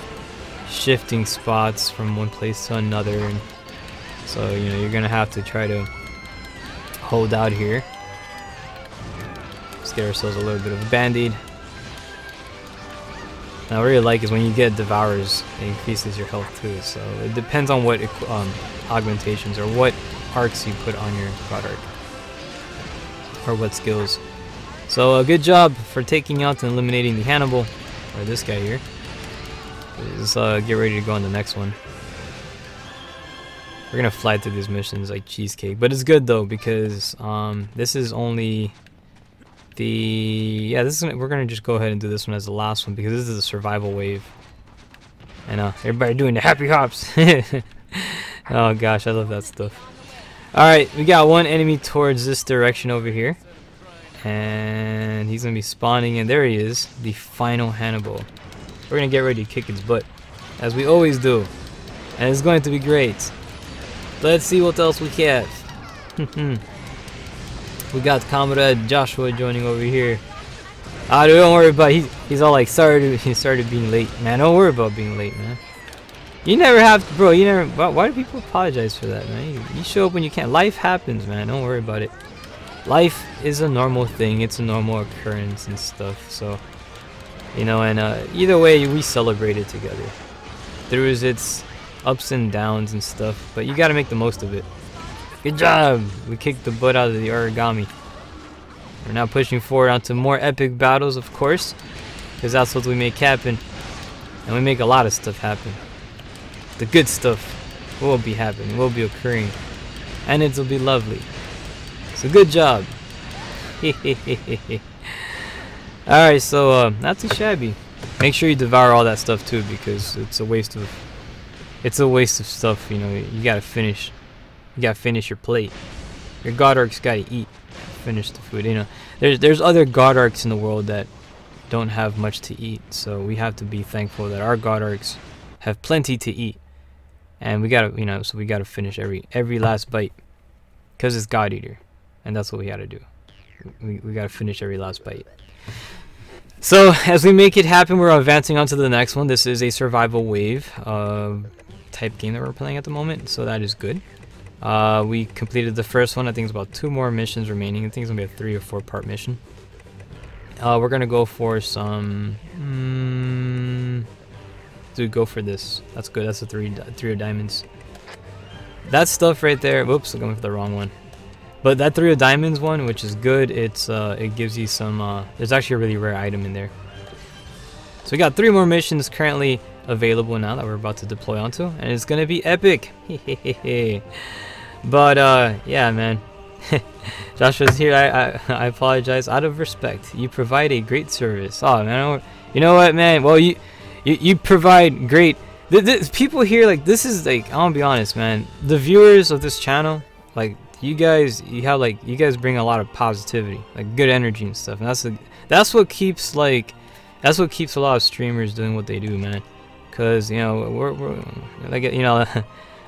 shifting spots from one place to another. And so, you know, you're going to have to try to hold out here. Let's get ourselves a little bit of a band-aid. Now, what I really like is when you get Devours, it increases your health too. So it depends on what augmentations or what arcs you put on your God arc. Or what skills. So good job for taking out and eliminating the Hannibal, or this guy here. Let's get ready to go on the next one. We're gonna fly through these missions like cheesecake, but it's good though because this is only the we're gonna just go ahead and do this one as the last one because this is a survival wave. And everybody doing the happy hops. Oh gosh, I love that stuff. All right, we got one enemy towards this direction over here. And he's going to be spawning, and there he is, the final Hannibal. We're going to get ready to kick his butt, as we always do. And it's going to be great. Let's see what else we have. We got Comrade Joshua joining over here. Don't worry about it. He's all like, he started being late. Man, don't worry about being late, man. You never have to, bro, you never, why do people apologize for that, man? You show up when you can. Life happens, man. Don't worry about it. Life is a normal thing, it's a normal occurrence and stuff, so, you know, and either way, we celebrate it together. Through its ups and downs and stuff, but you gotta make the most of it. Good job! We kicked the butt out of the origami. We're now pushing forward onto more epic battles, of course, because that's what we make happen. And we make a lot of stuff happen. The good stuff will be happening, will be occurring, and it'll be lovely. So good job. Alright, so not too shabby. Make sure you devour all that stuff too because it's a waste of stuff, you know. You gotta finish your plate. Your God arcs gotta eat. Finish the food, you know. There's other God arcs in the world that don't have much to eat, so we have to be thankful that our God arcs have plenty to eat. And we gotta, you know, so we gotta finish every last bite. Because it's God Eater. And that's what we gotta do. We gotta finish every last bite. So as we make it happen, we're advancing on to the next one. This is a survival wave type game that we're playing at the moment, so that is good. We completed the first one. I think it's about 2 more missions remaining. I think it's gonna be a 3 or 4 part mission. We're gonna go for some. Dude, go for this. That's good. That's a 3 of diamonds. That stuff right there. Whoops, I'm going for the wrong one. But that 3 of diamonds one, which is good, it gives you some, there's actually a really rare item in there. So we got 3 more missions currently available now that we're about to deploy onto, and it's gonna be epic. But yeah, man. Joshua's here. I apologize out of respect. You provide a great service. Oh man, you know what, man? Well, you provide great. People here, like, this is like, I'm gonna be honest, man. The viewers of this channel, like, you guys bring a lot of positivity, like good energy and stuff, and that's what keeps a lot of streamers doing what they do, man. Cause you know we're like, you know,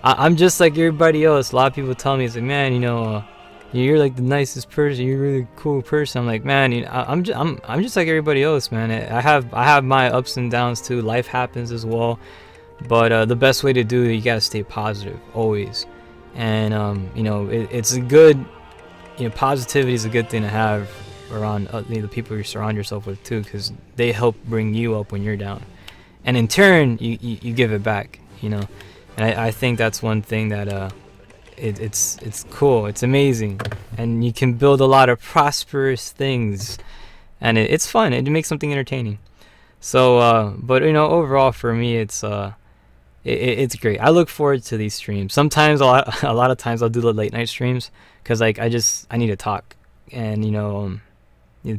I'm just like everybody else. A lot of people tell me, it's like, man, you know, you're like the nicest person, you're a really cool person. I'm like, man, you know, I'm just like everybody else, man. I have my ups and downs too. Life happens as well, but the best way to do it, you gotta stay positive always. And you know, it's a good, you know, positivity is a good thing to have around the people you surround yourself with too, because they help bring you up when you're down, and in turn you give it back, you know. And I think that's one thing that it's cool, it's amazing, and you can build a lot of prosperous things, and it's fun. It makes something entertaining. So but you know, overall for me, it's great. I look forward to these streams. Sometimes a lot of times I'll do the late night streams because like I need to talk, and you know,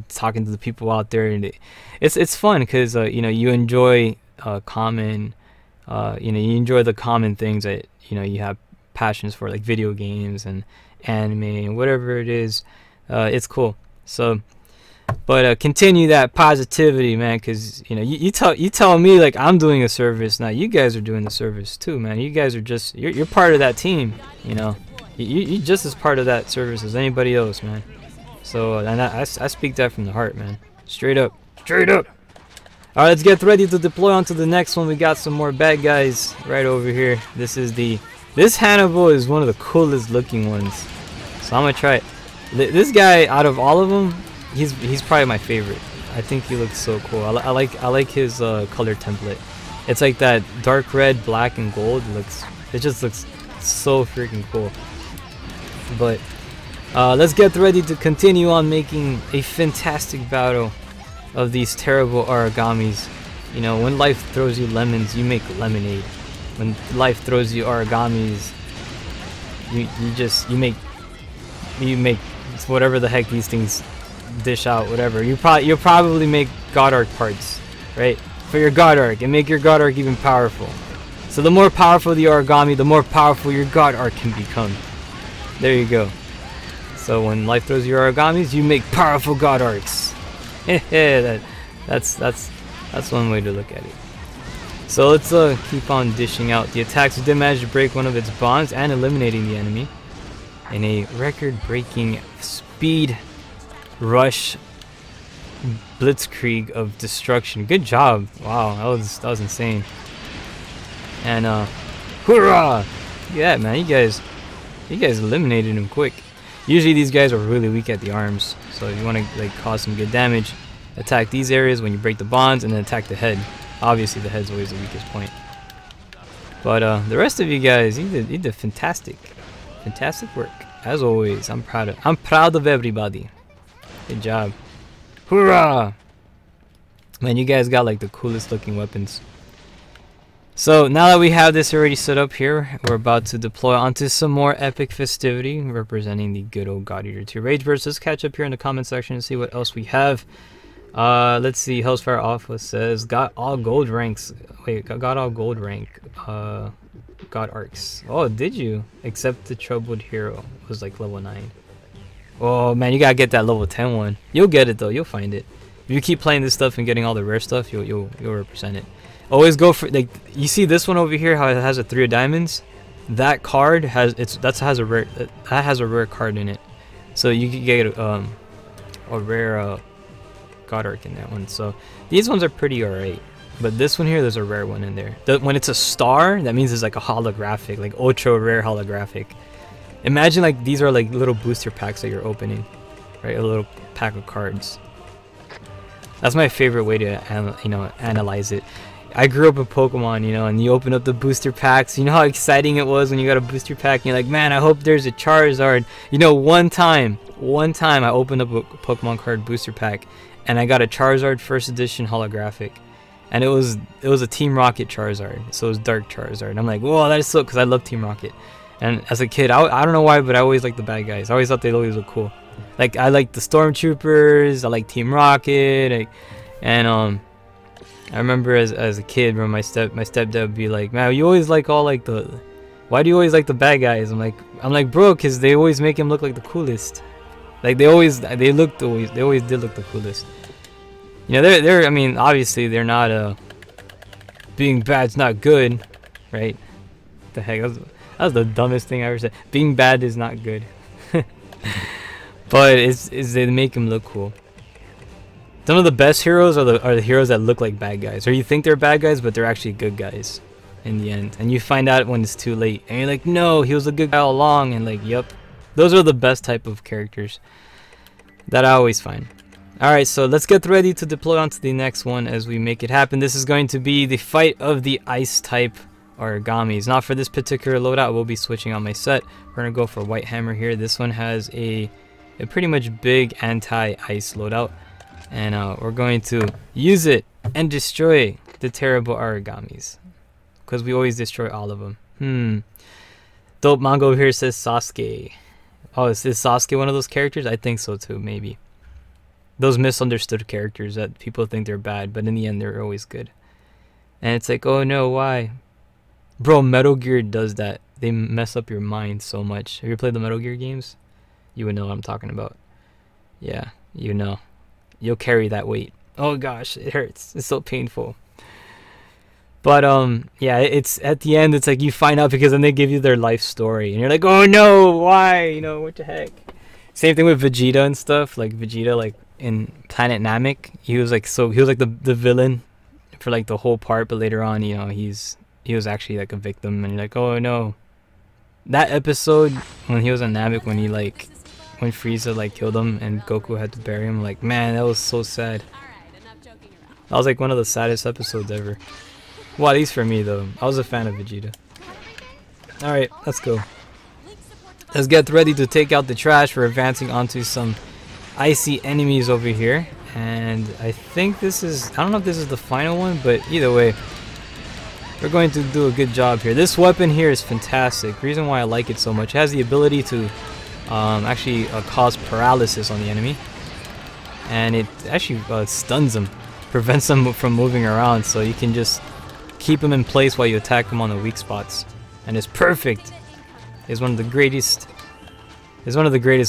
talking to the people out there, and it's fun because you know, you enjoy common you know, you enjoy the common things that, you know, you have passions for, like video games and anime and whatever it is. It's cool. So but continue that positivity, man, because you know, you tell me like I'm doing a service. Now you guys are doing the service too, man. You guys are just, you're part of that team, you know. You're just as part of that service as anybody else, man. So and I speak that from the heart, man. Straight up. All right, let's get ready to deploy onto the next one. We got some more bad guys right over here. This Hannibal is one of the coolest looking ones, so I'm gonna try it. This guy, out of all of them, he's probably my favorite. I think he looks so cool. I like his color template. It's like that dark red, black, and gold. It just looks so freaking cool. But let's get ready to continue on making a fantastic battle of these terrible origamis. You know, when life throws you lemons, you make lemonade. When life throws you origamis, you make whatever the heck these things dish out, whatever. You'll probably make God Arc parts, right? For your God Arc, and make your God Arc even powerful. So the more powerful the origami, the more powerful your God Arc can become. There you go. So when life throws you origamis, you make powerful God Arcs. That's one way to look at it. So let's keep on dishing out. The attacks did manage to break one of its bonds and eliminating the enemy in a record-breaking speed rush blitzkrieg of destruction. Good job! Wow, that was insane. And hoorah! Yeah, man, you guys eliminated him quick. Usually these guys are really weak at the arms, so if you want to like cause some good damage, attack these areas when you break the bonds, and then attack the head. Obviously the head's always the weakest point. But the rest of you guys, you did fantastic work as always. I'm proud of everybody. Good job. Hoorah! Man, you guys got like the coolest looking weapons. So now that we have this already set up here, we're about to deploy onto some more epic festivity representing the good old God Eater 2 Rage Burst. Let's catch up here in the comment section and see what else we have. Let's see. Hellfire Alpha says got all gold ranks. Wait, got all gold rank God Arcs. Oh, did you? Except the Troubled Hero was like level 9. Oh man, you gotta get that level 10 one. You'll get it though. You'll find it. If you keep playing this stuff and getting all the rare stuff, you'll represent it. Always go for, like, you see this one over here, how it has a 3 of diamonds. That card has a rare card in it, so you can get a rare God Arc in that one. So these ones are pretty alright, but this one here, there's a rare one in there. When it's a star, that means it's like a holographic, like ultra rare holographic. Imagine like these are like little booster packs that you're opening, right? A little pack of cards. That's my favorite way to analyze it. I grew up with Pokemon, you know, and you open up the booster packs. You know how exciting it was when you got a booster pack and you're like, man, I hope there's a Charizard. You know, one time I opened up a Pokemon card booster pack and I got a Charizard first edition holographic. And it was a Team Rocket Charizard. So it was Dark Charizard. And I'm like, whoa, that is so, because I love Team Rocket. And as a kid, I don't know why, but I always liked the bad guys. I always thought they always look cool. Like, I like the Stormtroopers, I like Team Rocket, and I remember as a kid, when my stepdad would be like, man, you always like all like the, why do you always like the bad guys? I'm like, bro, cause they always make him look like the coolest. Like they always did look the coolest. You know, they're I mean, obviously they're not being bad's not good, right? The heck, that was the dumbest thing I ever said. Being bad is not good. But they make him look cool. Some of the best heroes are the heroes that look like bad guys, or you think they're bad guys, but they're actually good guys in the end. And you find out when it's too late, and you're like, no, he was a good guy all along. And like, yep, those are the best type of characters that I always find. All right, so let's get ready to deploy onto the next one as we make it happen. This is going to be the fight of the ice type origamis. Not for this particular loadout. We'll be switching on my set. We're gonna go for White Hammer here. This one has a pretty much big anti-ice loadout. And we're going to use it and destroy the terrible origamis, because we always destroy all of them. Dope Manga over here says Sasuke. Oh, is Sasuke one of those characters? I think so too, maybe. Those misunderstood characters that people think they're bad, but in the end they're always good. And it's like, oh no, why? Bro, Metal Gear does that. They mess up your mind so much. Have you played the Metal Gear games? You would know what I'm talking about. Yeah, you know. You'll carry that weight. Oh gosh, it hurts. It's so painful. But yeah, it's at the end, it's like you find out, because then they give you their life story and you're like, oh no, why? You know, what the heck? Same thing with Vegeta and stuff. Like Vegeta, like in Planet Namek, he was like the villain for like the whole part, but later on, you know, he was actually like a victim, and you're like, oh no. That episode when he was on Namek, when Frieza like killed him and Goku had to bury him, like, man, that was so sad. That was like one of the saddest episodes ever. Well, at least for me though. I was a fan of Vegeta. Alright, let's go. Let's get ready to take out the trash. We're advancing onto some icy enemies over here. And I think this is, I don't know if this is the final one, but either way, we're going to do a good job here. This weapon here is fantastic. Reason why I like it so much, it has the ability to actually cause paralysis on the enemy, and it actually stuns them, prevents them from moving around, so you can just keep them in place while you attack them on the weak spots. And it's perfect. It's one of the greatest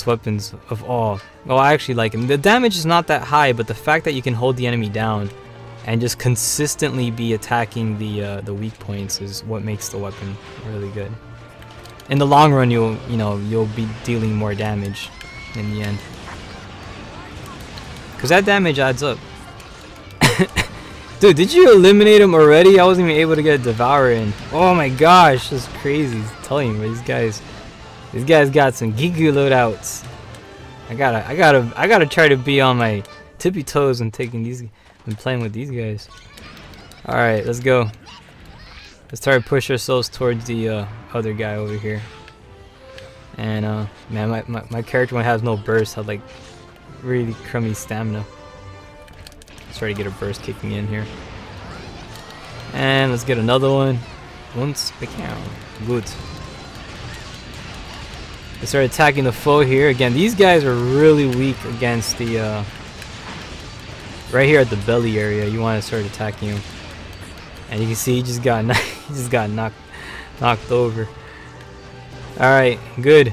weapons of all. Well, I actually like him. The damage is not that high, but the fact that you can hold the enemy down and just consistently be attacking the weak points is what makes the weapon really good. In the long run, you'll be dealing more damage in the end, because that damage adds up. Dude, did you eliminate him already? I wasn't even able to get a Devourer in. Oh my gosh, that's crazy. I'm telling you, these guys got some Gigu loadouts. I gotta try to be on my tippy toes and playing with these guys. All right, let's go. Let's try to push ourselves towards the other guy over here. And man, my character one has no burst, had like really crummy stamina. Let's try to get a burst kicking in here. And let's get another one. Once again. Good. Let's start attacking the foe here. Again, these guys are really weak against the right here at the belly area. You want to start attacking him. And you can see he just got knocked over. Alright, good.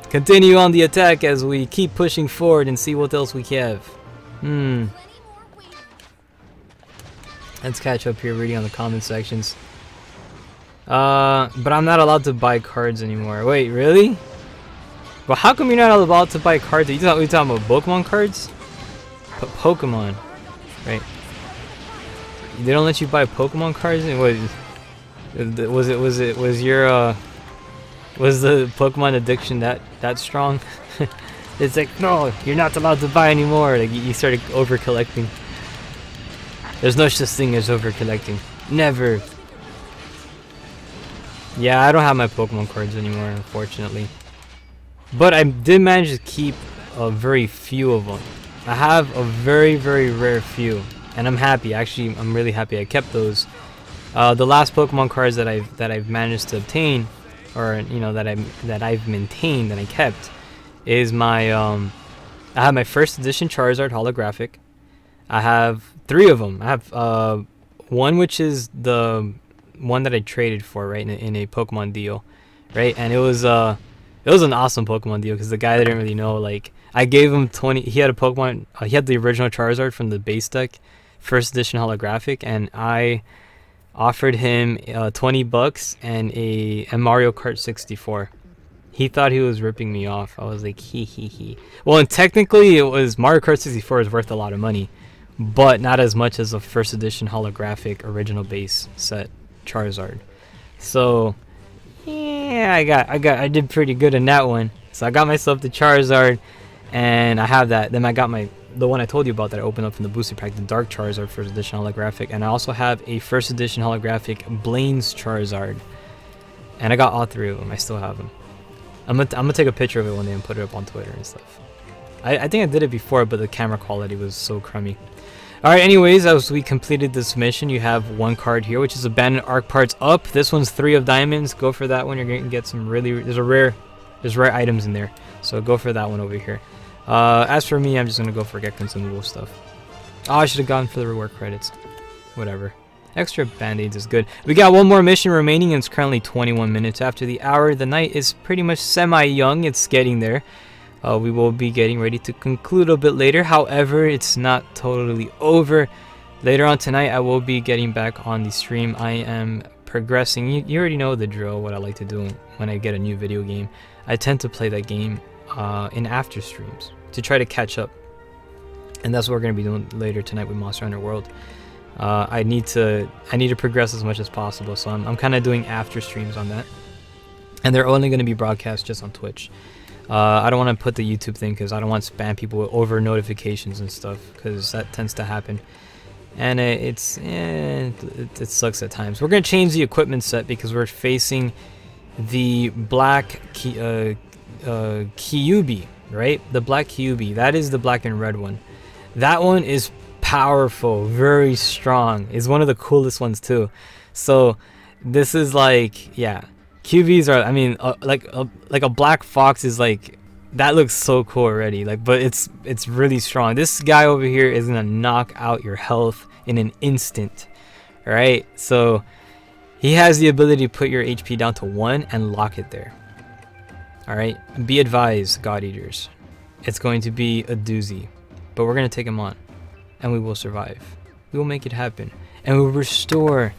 Continue on the attack as we keep pushing forward and see what else we have. Let's catch up here reading on the comment sections. But I'm not allowed to buy cards anymore. Wait, really? Well, how come you're not allowed to buy cards? Are you talking about Pokemon cards? Pokemon, right? They don't let you buy Pokemon cards. Was the Pokemon addiction that strong? It's like, no, you're not allowed to buy anymore. Like you started over collecting. There's no such thing as over collecting. Never. Yeah, I don't have my Pokemon cards anymore, unfortunately. But I did manage to keep a very few of them. I have a very, very rare few, and I'm happy. Actually, I'm really happy I kept those. The last Pokemon cards that I've managed to obtain, or you know that I've maintained and I kept, is my I have my first edition Charizard holographic. I have 3 of them. I have one which is the one that I traded for, right, in a Pokemon deal, right, and it was an awesome Pokemon deal because the guy didn't really know, like, I gave him 20. He had a Pokemon. He had the original Charizard from the base deck, first edition holographic, and I offered him $20 and a Mario Kart 64. He thought he was ripping me off. I was like, hee hee hee. Well, and technically, it was Mario Kart 64 is worth a lot of money, but not as much as a first edition holographic original base set Charizard. So yeah, I did pretty good in that one. So I got myself the Charizard. And I have that. Then I got the one I told you about that I opened up from the booster pack, the Dark Charizard first edition holographic, and I also have a first edition holographic Blaine's Charizard, and I got all 3 of them. I still have them. I'm gonna take a picture of it one day and put it up on Twitter and stuff. I think I did it before, but the camera quality was so crummy. All right. Anyways, as we completed this mission, you have 1 card here, which is Abandoned Arc Parts Up. This one's 3 of diamonds. Go for that one. You're gonna get some really there's rare items in there, so go for that one over here. As for me, I'm just gonna go for get consumable stuff. Oh, I should have gone for the reward credits. Whatever. Extra band-aids is good. We got 1 more mission remaining, and it's currently 21 minutes after the hour. The night is pretty much semi-young. It's getting there. We will be getting ready to conclude a bit later. However, it's not totally over. Later on tonight, I will be getting back on the stream. I am progressing. You already know the drill, what I like to do when I get a new video game. I tend to play that game in after streams to try to catch up, and that's what we're going to be doing later tonight with Monster Hunter World. I need to progress as much as possible, so I'm kind of doing after streams on that, and they're only going to be broadcast just on Twitch. I don't want to put the YouTube thing because I don't want to spam people with over notifications and stuff, because that tends to happen, and it sucks at times. We're going to change the equipment set because we're facing the black Kyubi, right? The black Kyubi. That is the black and red one. That one is powerful, very strong. It's one of the coolest ones too. So this is like, yeah, QBs are, I mean, like a black fox is like, that looks so cool already, like, but it's really strong. This guy over here is gonna knock out your health in an instant. All right, so he has the ability to put your HP down to 1 and lock it there. All right, be advised, God Eaters, it's going to be a doozy, but we're gonna take him on, and we will survive. We will make it happen, and we will restore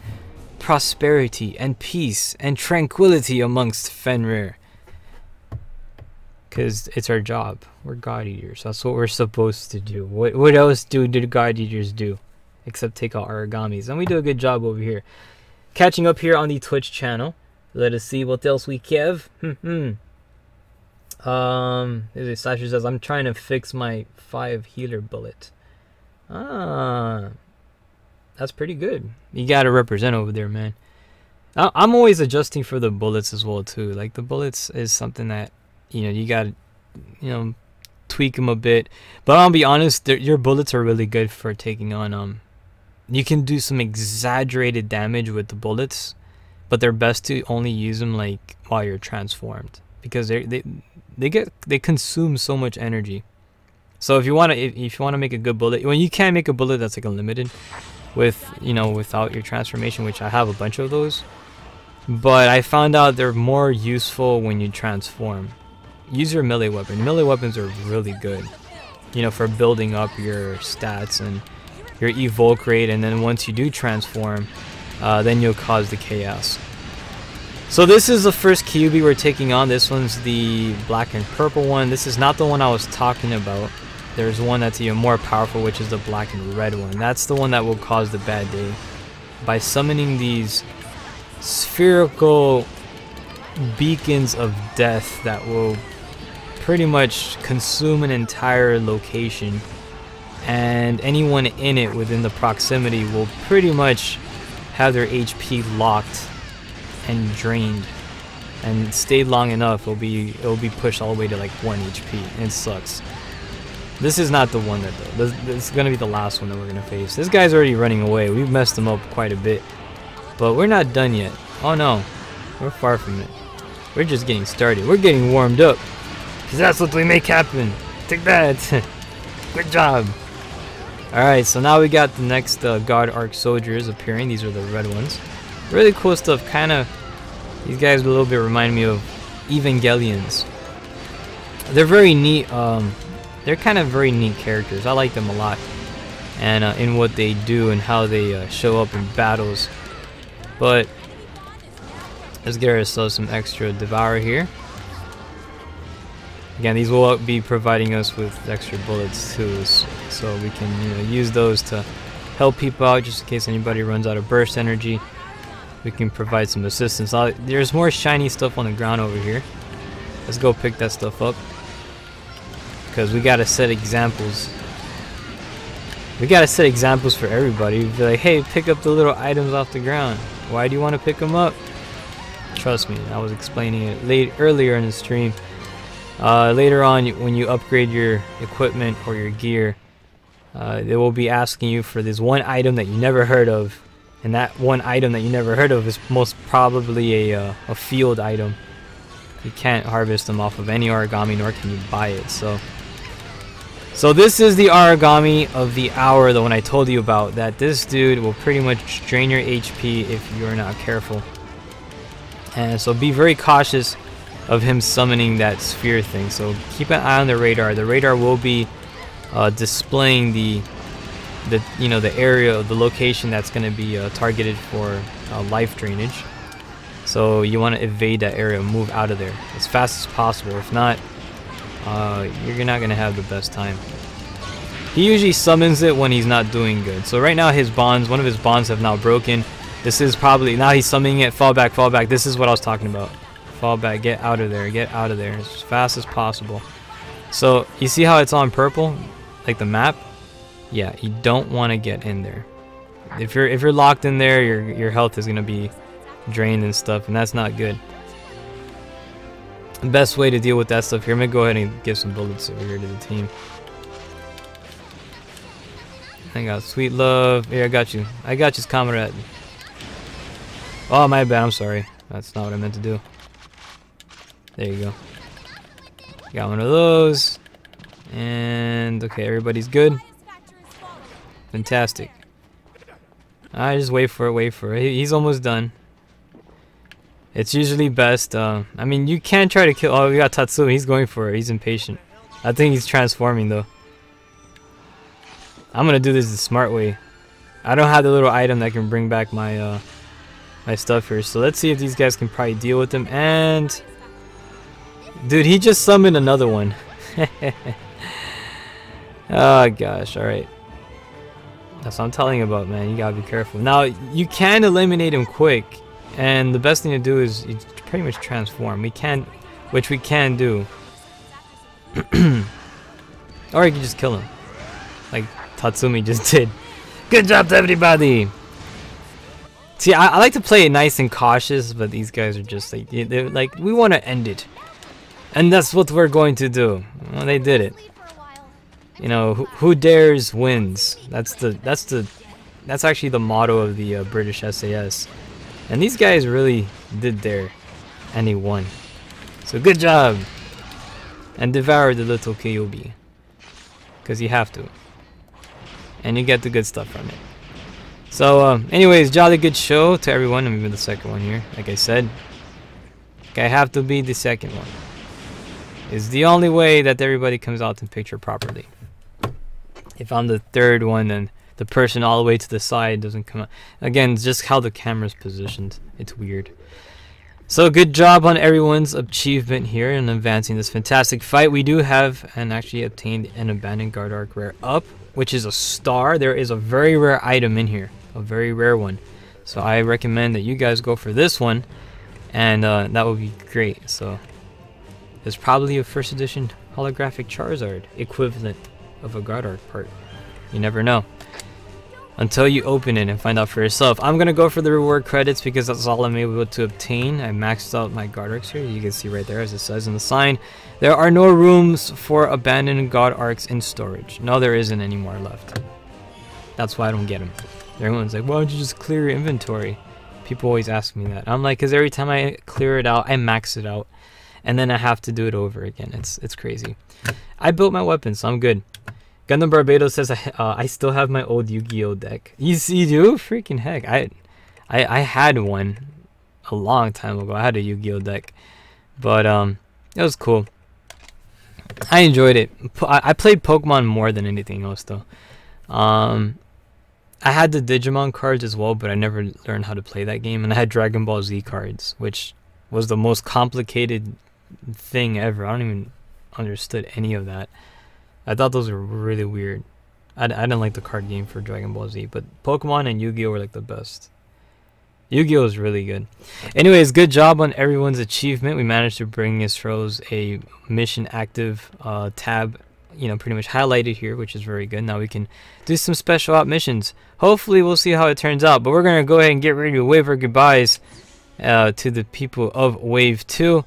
prosperity and peace and tranquility amongst Fenrir. Because it's our job. We're God Eaters. That's what we're supposed to do. What else do God Eaters do? Except take out origamis. And we do a good job over here. Catching up here on the Twitch channel. Let us see what else we have. Sasha says, I'm trying to fix my 5 healer bullet. That's pretty good. You gotta represent over there, man. I'm always adjusting for the bullets as well too. Like, the bullets is something that, you know, you gotta, you know, tweak them a bit. But I'll be honest, your bullets are really good for taking on you can do some exaggerated damage with the bullets, but they're best to only use them like while you're transformed, because they consume so much energy. So if you want to make a good bullet, when you can't make a bullet that's like unlimited with, you know, without your transformation, which I have a bunch of those, but I found out they're more useful when you transform. Use your melee weapon. Melee weapons are really good, you know, for building up your stats and your evoke rate, and then once you do transform, then you'll cause the chaos. So this is the first Kyubi we're taking on. This one's the black and purple one. This is not the one I was talking about. There's one that's even more powerful, which is the black and red one. That's the one that will cause the bad day by summoning these spherical beacons of death that will pretty much consume an entire location and anyone in it within the proximity will pretty much have their HP locked and drained, and stayed long enough it'll be pushed all the way to like 1 HP, and it sucks. This is not the one that though. This is gonna be the last one that we're gonna face. This guy's already running away. We've messed him up quite a bit, but we're not done yet. Oh no, we're far from it. We're just getting started. We're getting warmed up, because that's what we make happen. Take that. Good job. Alright, so now we got the next God Arc soldiers appearing. These are the red ones. Really cool stuff. Kind of, these guys a little bit remind me of Evangelions. They're very neat. They're kind of very neat characters. I like them a lot, and in what they do and how they show up in battles. But let's get ourselves some extra Devour here. Again, these will be providing us with extra bullets too, so we can use those to help people out just in case anybody runs out of burst energy. We can provide some assistance. There's more shiny stuff on the ground over here. Let's go pick that stuff up, because we gotta set examples. We gotta set examples for everybody. Be like, hey, pick up the little items off the ground. Why do you want to pick them up? Trust me, I was explaining it earlier in the stream. Later on, when you upgrade your equipment or your gear, they will be asking you for this one item that you never heard of, and that one item that you never heard of is most probably a field item. You can't harvest them off of any origami, nor can you buy it. So this is the origami of the hour, the one I told you about, that this dude will pretty much drain your HP if you're not careful. And so be very cautious of him summoning that sphere thing. So keep an eye on the radar. The radar will be displaying the area of the location that's going to be targeted for life drainage. So you want to evade that area, move out of there as fast as possible. If not, you're not going to have the best time. He usually summons it when he's not doing good. So right now his bonds, one of his bonds have now broken. This is probably, now he's summoning it, fall back, fall back. This is what I was talking about. Fall back, get out of there as fast as possible. So you see how it's on purple, like the map? Yeah, you don't want to get in there. If you're locked in there, your health is gonna be drained and stuff, and that's not good. The best way to deal with that stuff here, I'm gonna go ahead and give some bullets over here to the team. I got sweet love. Here, I got you. I got you, comrade. Oh, my bad. I'm sorry. That's not what I meant to do. There you go. Got one of those. And okay, everybody's good. Fantastic. I just wait for it. He's almost done. It's usually best. I mean, you can try to kill. Oh, we got Tatsumi. He's going for it. He's impatient. I think he's transforming though. I'm gonna do this the smart way. I don't have the little item that can bring back my my stuff here. So let's see if these guys can probably deal with him. And dude, he just summoned another one. Oh gosh, alright. That's what I'm telling you about, man. You gotta be careful. Now, you can eliminate him quick, and the best thing to do is you pretty much transform. Which we can do. Or you can just kill him, like Tatsumi just did. Good job to everybody! See, I like to play it nice and cautious, but these guys are just like, they're like, we want to end it. And that's what we're going to do. Well, they did it. You know, who dares wins. That's actually the motto of the British SAS. And these guys really did dare, and they won. So good job. And devour the little Kyuubi, because you have to. And you get the good stuff from it. So anyways, jolly good show to everyone. I'm even the second one here, like I said. I have to be the second one. It's the only way that everybody comes out in picture properly. If I'm the third one, then the person all the way to the side doesn't come out. Again, it's just how the camera's positioned. It's weird. So good job on everyone's achievement here in advancing this fantastic fight. We do have and actually obtained an abandoned guard arc rare up, which is a star. There is a very rare item in here, a very rare one. So I recommend that you guys go for this one, and that would be great. So there's probably a first edition holographic Charizard equivalent of a guard arc part. You never know until you open it and find out for yourself. I'm gonna go for the reward credits because that's all I'm able to obtain. I maxed out my God Arcs here. You can see right there, as it says in the sign, there are no rooms for abandoned God Arcs in storage. No, there isn't any more left. That's why I don't get them. Everyone's like, why don't you just clear your inventory? People always ask me that. I'm like, because every time I clear it out, I max it out, and then I have to do it over again. It's crazy. I built my weapon, so I'm good. Gundam Barbados says I still have my old Yu-Gi-Oh deck. You do? Freaking heck! I had one a long time ago. I had a Yu-Gi-Oh deck, but it was cool. I enjoyed it. I played Pokemon more than anything else, though. I had the Digimon cards as well, but I never learned how to play that game. And I had Dragon Ball Z cards, which was the most complicated thing ever. I don't even understood any of that. I thought those were really weird. I didn't like the card game for Dragon Ball Z, but Pokemon and Yu-Gi-Oh were like the best. Yu-Gi-Oh is really good. Anyways, good job on everyone's achievement. We managed to bring Yisro's a mission active tab, you know, pretty much highlighted here, which is very good. Now we can do some special op missions. Hopefully we'll see how it turns out, but we're gonna go ahead and get ready to wave our goodbyes to the people of Wave 2.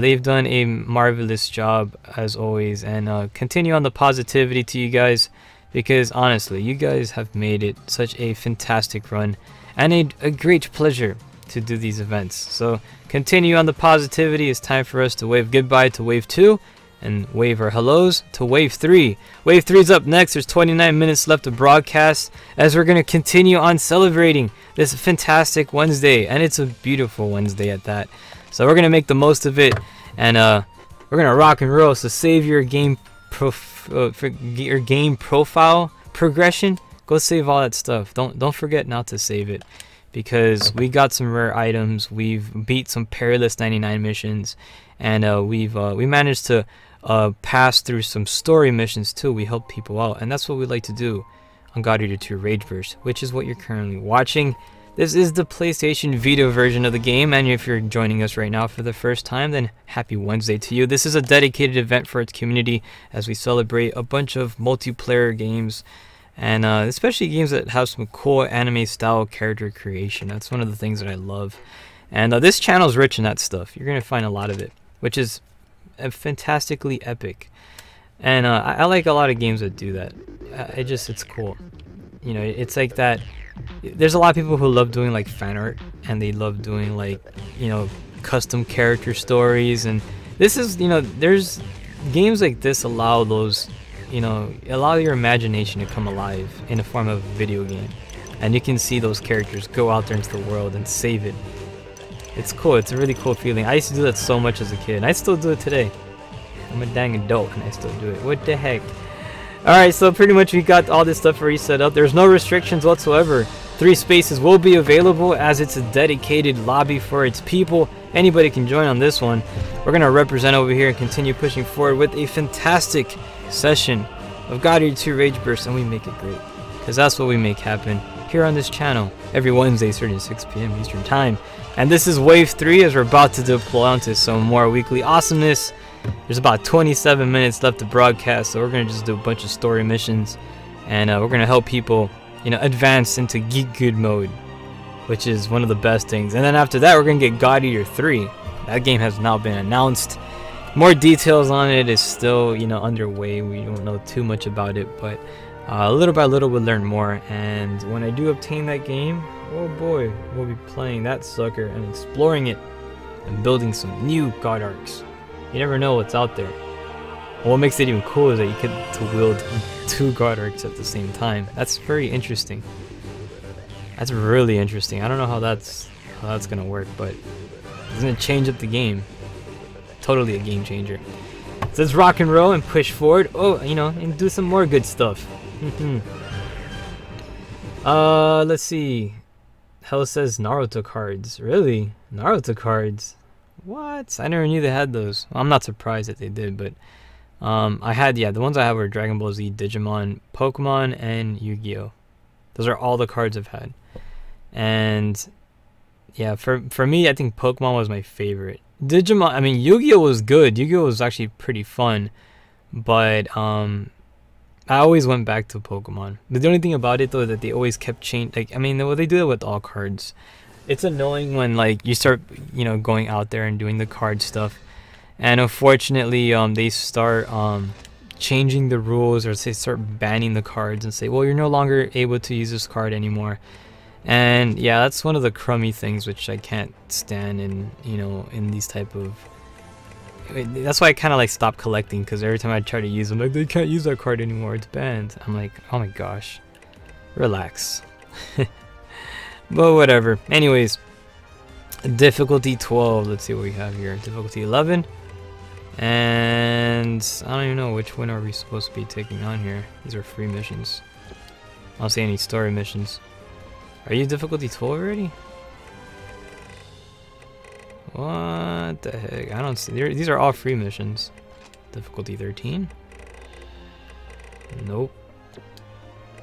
They've done a marvelous job as always, and continue on the positivity to you guys, because honestly, you guys have made it such a fantastic run and a great pleasure to do these events. So continue on the positivity. It's time for us to wave goodbye to Wave 2 and wave our hellos to Wave 3. Wave 3 is up next. There's 29 minutes left to broadcast as we're going to continue on celebrating this fantastic Wednesday, and it's a beautiful Wednesday at that. So we're going to make the most of it, and we're going to rock and roll. So save your game profile progression. Go save all that stuff. Don't forget not to save it, because we got some rare items. We've beat some perilous 99 missions, and we managed to pass through some story missions too. We help people out, and that's what we like to do on God Eater 2 Rageverse, which is what you're currently watching. This is the PlayStation Vita version of the game, and if you're joining us right now for the first time, then happy Wednesday to you. This is a dedicated event for its community as we celebrate a bunch of multiplayer games, and especially games that have some cool anime style character creation. That's one of the things that I love, and this channel is rich in that stuff. You're gonna find a lot of it, which is fantastically epic, and I like a lot of games that do that. It's cool, you know. It's like that. There's a lot of people who love doing like fan art, and they love doing like, you know, custom character stories, and this is, you know, there's games like this allow those, you know, allow your imagination to come alive in the form of a video game, and you can see those characters go out there into the world and save it. It's cool. It's a really cool feeling. I used to do that so much as a kid, and I still do it today. I'm a dang adult and I still do it. What the heck? Alright, so pretty much we got all this stuff already set up. There's no restrictions whatsoever. 3 spaces will be available as it's a dedicated lobby for its people. Anybody can join on this one. We're going to represent over here and continue pushing forward with a fantastic session of God Eater 2 Rageverse, and we make it great, because that's what we make happen here on this channel every Wednesday starting at 6 p.m. Eastern Time. And this is Wave 3 as we're about to deploy onto some more weekly awesomeness. There's about 27 minutes left to broadcast, so we're going to just do a bunch of story missions, and we're going to help people, you know, advance into Geek Good mode, which is one of the best things. And then after that, we're going to get God Eater 3. That game has now been announced. More details on it is still, you know, underway. We don't know too much about it, but little by little we'll learn more. And when I do obtain that game, oh boy, we'll be playing that sucker and exploring it and building some new God Arcs. You never know what's out there. What makes it even cool is that you get to wield 2 God Arcs at the same time. That's very interesting. That's really interesting. I don't know how that's gonna work, but it's gonna change up the game. Totally a game changer. So let's rock and roll and push forward. Oh, you know, and do some more good stuff. Let's see. Hell says Naruto cards. Really? Naruto cards? What? I never knew they had those. Well, I'm not surprised that they did, but I had, yeah, the ones I had were Dragon Ball Z, Digimon, Pokemon, and Yu-Gi-Oh. Those are all the cards I've had. And yeah, for me, I think Pokemon was my favorite. Digimon, I mean, Yu-Gi-Oh was good. Yu-Gi-Oh was actually pretty fun, but I always went back to Pokemon. But the only thing about it though that they always kept changing. Like, I mean, well, they do it with all cards. It's annoying when like you start, you know, going out there and doing the card stuff, and unfortunately, they start changing the rules, or they start banning the cards and say, well, you're no longer able to use this card anymore. And yeah, that's one of the crummy things which I can't stand in, you know, in these type of. That's why I kind of like stopped collecting, because every time I try to use them, like, they can't use that card anymore, it's banned. I'm like, oh my gosh, relax. But whatever. Anyways, difficulty 12. Let's see what we have here. Difficulty 11. And I don't even know which one are we supposed to be taking on here. These are free missions. I don't see any story missions. Are you difficulty 12 already? What the heck? I don't see. These are all free missions. Difficulty 13? Nope.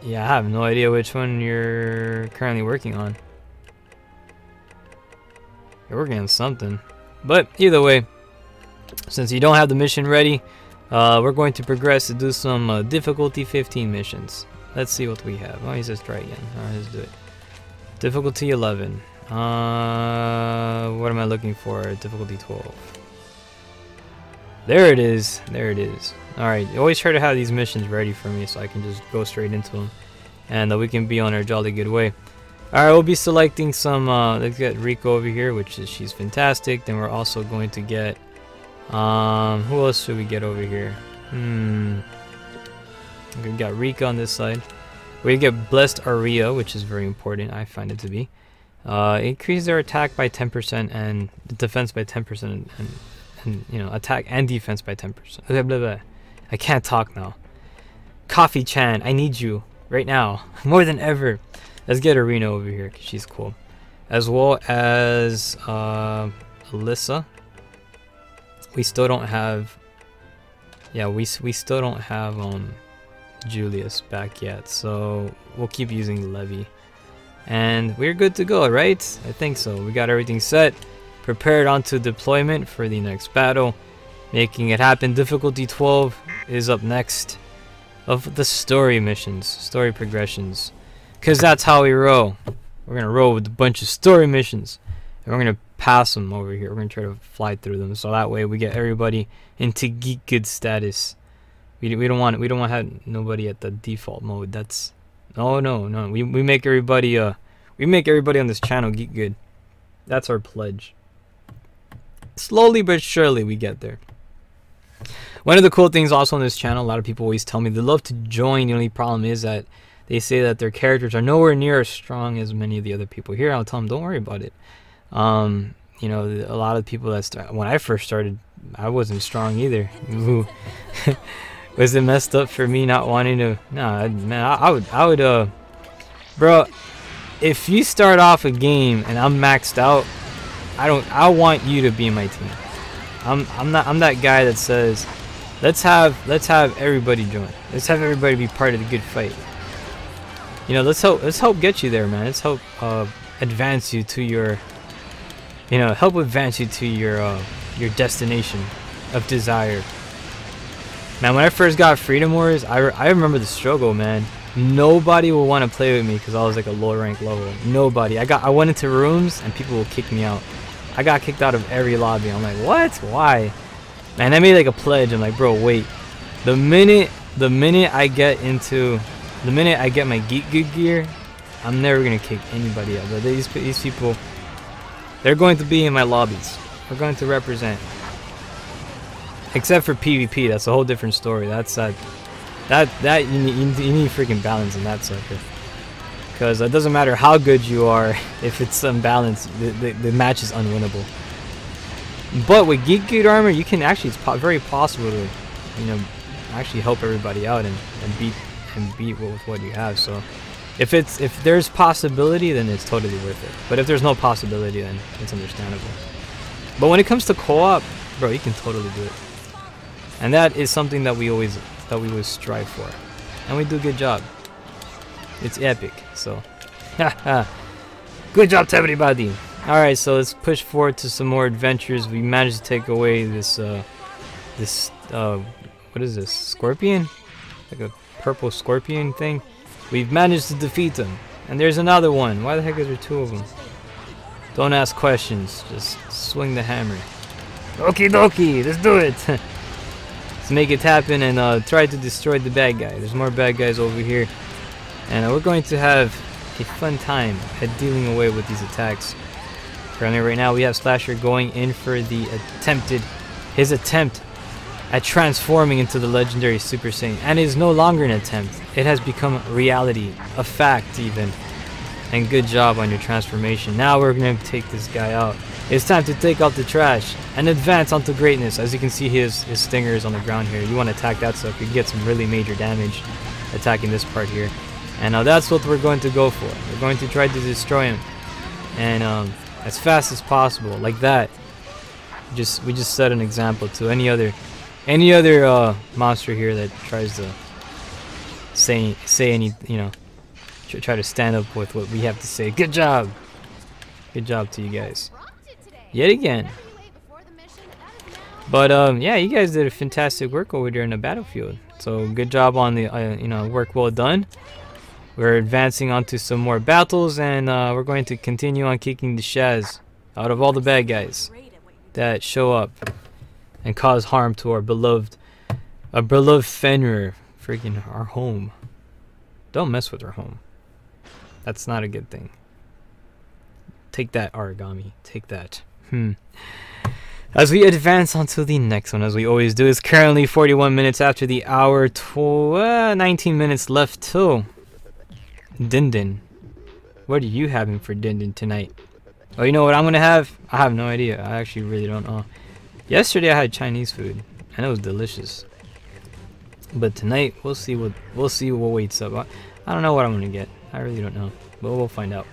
Yeah, I have no idea which one you're currently working on. You're working on something. But either way, since you don't have the mission ready, we're going to progress to do some difficulty 15 missions. Let's see what we have. Oh, he says try again. Alright, let's do it. Difficulty 11. What am I looking for? Difficulty 12. There it is. There it is. Alright, always try to have these missions ready for me so I can just go straight into them. And we can be on our jolly good way. Alright, we'll be selecting some, let's get Rico over here, which is, she's fantastic. Then we're also going to get, who else should we get over here? We got Rico on this side. We get Blessed Aria, which is very important, I find it to be. Increase their attack by 10% and defense by 10% and you know, attack and defense by 10%. Blah, blah, blah. I can't talk now. Coffee Chan, I need you right now more than ever. Let's get Arena over here because she's cool, as well as Alyssa. We still don't have. Yeah, we still don't have Julius back yet, so we'll keep using Levy, and we're good to go, right? I think so. We got everything set, prepared onto deployment for the next battle, making it happen. Difficulty 12 is up next of the story missions, story progressions, because that's how we roll. We're gonna roll with a bunch of story missions, and we're gonna pass them over here. We're gonna try to fly through them, so that way we get everybody into geek good status. We don't want to have nobody at the default mode. That's no. We make everybody on this channel geek good. That's our pledge. Slowly but surely we get there. One of the cool things also on this channel, a lot of people always tell me they love to join. The only problem is that they say that their characters are nowhere near as strong as many of the other people here. I'll tell them, don't worry about it. You know, a lot of people when I first started, I wasn't strong either. Was it messed up for me not wanting to? Nah, man, I would, bro. If you start off a game and I'm maxed out, I want you to be in my team. I'm that guy that says, let's have everybody join. Let's have everybody be part of the good fight. You know, let's help get you there, man. Let's help advance you to your, you know, help advance you to your destination of desire. Man, when I first got Freedom Wars, I remember the struggle, man. Nobody will want to play with me because I was like a low rank level. Nobody. I went into rooms and people will kick me out. I got kicked out of every lobby. I'm like, what? Why? Man, I made like a pledge. I'm like, bro, wait. The minute I get my geek good gear, I'm never gonna kick anybody out. But these people, they're going to be in my lobbies. We're going to represent. Except for PvP, that's a whole different story. That's that you need freaking balance in that sucker. Because it doesn't matter how good you are, if it's unbalanced, the match is unwinnable. But with Geek Good Armor, you can actually, it's very possible to, you know, actually help everybody out and beat with what you have. So if there's possibility, then it's totally worth it. But if there's no possibility, then it's understandable. But when it comes to co-op, bro, you can totally do it. And that is something that we always strive for, and we do a good job. It's epic. So, good job to everybody. All right, so let's push forward to some more adventures. We managed to take away this what is this? Scorpion? Like a purple scorpion thing. We've managed to defeat them. And there's another one. Why the heck is there two of them? Don't ask questions. Just swing the hammer. Okie dokie, let's do it. Let's make it happen and try to destroy the bad guy. There's more bad guys over here. And we're going to have a fun time at dealing away with these attacks. Currently right now we have Slasher going in for the his attempt at transforming into the legendary Super Saiyan. And it is no longer an attempt. It has become reality, a fact even. And good job on your transformation. Now we're going to take this guy out. It's time to take out the trash and advance onto greatness. As you can see, his stinger is on the ground here. You want to attack that stuff, you can get some really major damage attacking this part here. And that's what we're going to go for. We're going to try to destroy him. And as fast as possible, like that. We just set an example to any other monster here that tries to say any, you know, try to stand up with what we have to say. Good job to you guys yet again. But yeah, you guys did a fantastic work over there in the battlefield, so good job on the you know, work well done. We're advancing onto some more battles, and we're going to continue on kicking the shaz out of all the bad guys that show up and cause harm to our beloved Fenrir, freaking our home. Don't mess with our home. That's not a good thing. Take that, Origami. Take that. As we advance onto the next one, as we always do, it's currently 41 minutes after the hour. 19 minutes left till Din Din. What are you having for Din Din tonight? Oh, you know what I'm gonna have? I have no idea. I actually really don't know. Yesterday I had Chinese food and it was delicious. But tonight we'll see what waits up. I don't know what I'm gonna get. I really don't know, but we'll find out.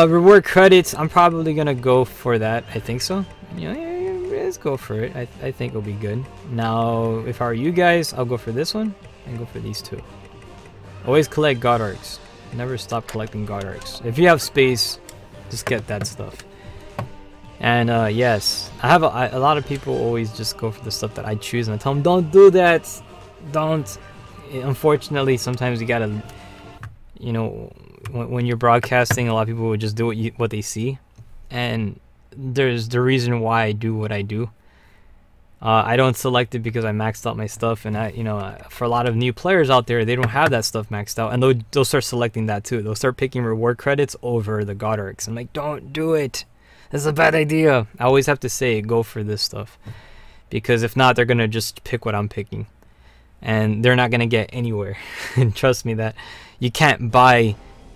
Reward credits. I'm probably gonna go for that. I think so. You know, yeah, let's go for it. I think it'll be good. Now, if I were you guys, I'll go for this one and go for these two. Always collect God Arcs. Never stop collecting God Arcs. If you have space, just get that stuff. And yes, I have a lot of people always just go for the stuff that I choose, and I tell them, don't do that. Don't. Unfortunately, sometimes you gotta, you know, when you're broadcasting, a lot of people will just do what they see, and there's the reason why I do what I do. I don't select it because I maxed out my stuff, and you know, for a lot of new players out there, they don't have that stuff maxed out, and they'll start selecting that too. They'll start picking reward credits over the God Arcs. I'm like, don't do it. That's a bad idea. I always have to say, go for this stuff, because if not, they're gonna just pick what I'm picking, and they're not gonna get anywhere. And trust me, that you can't buy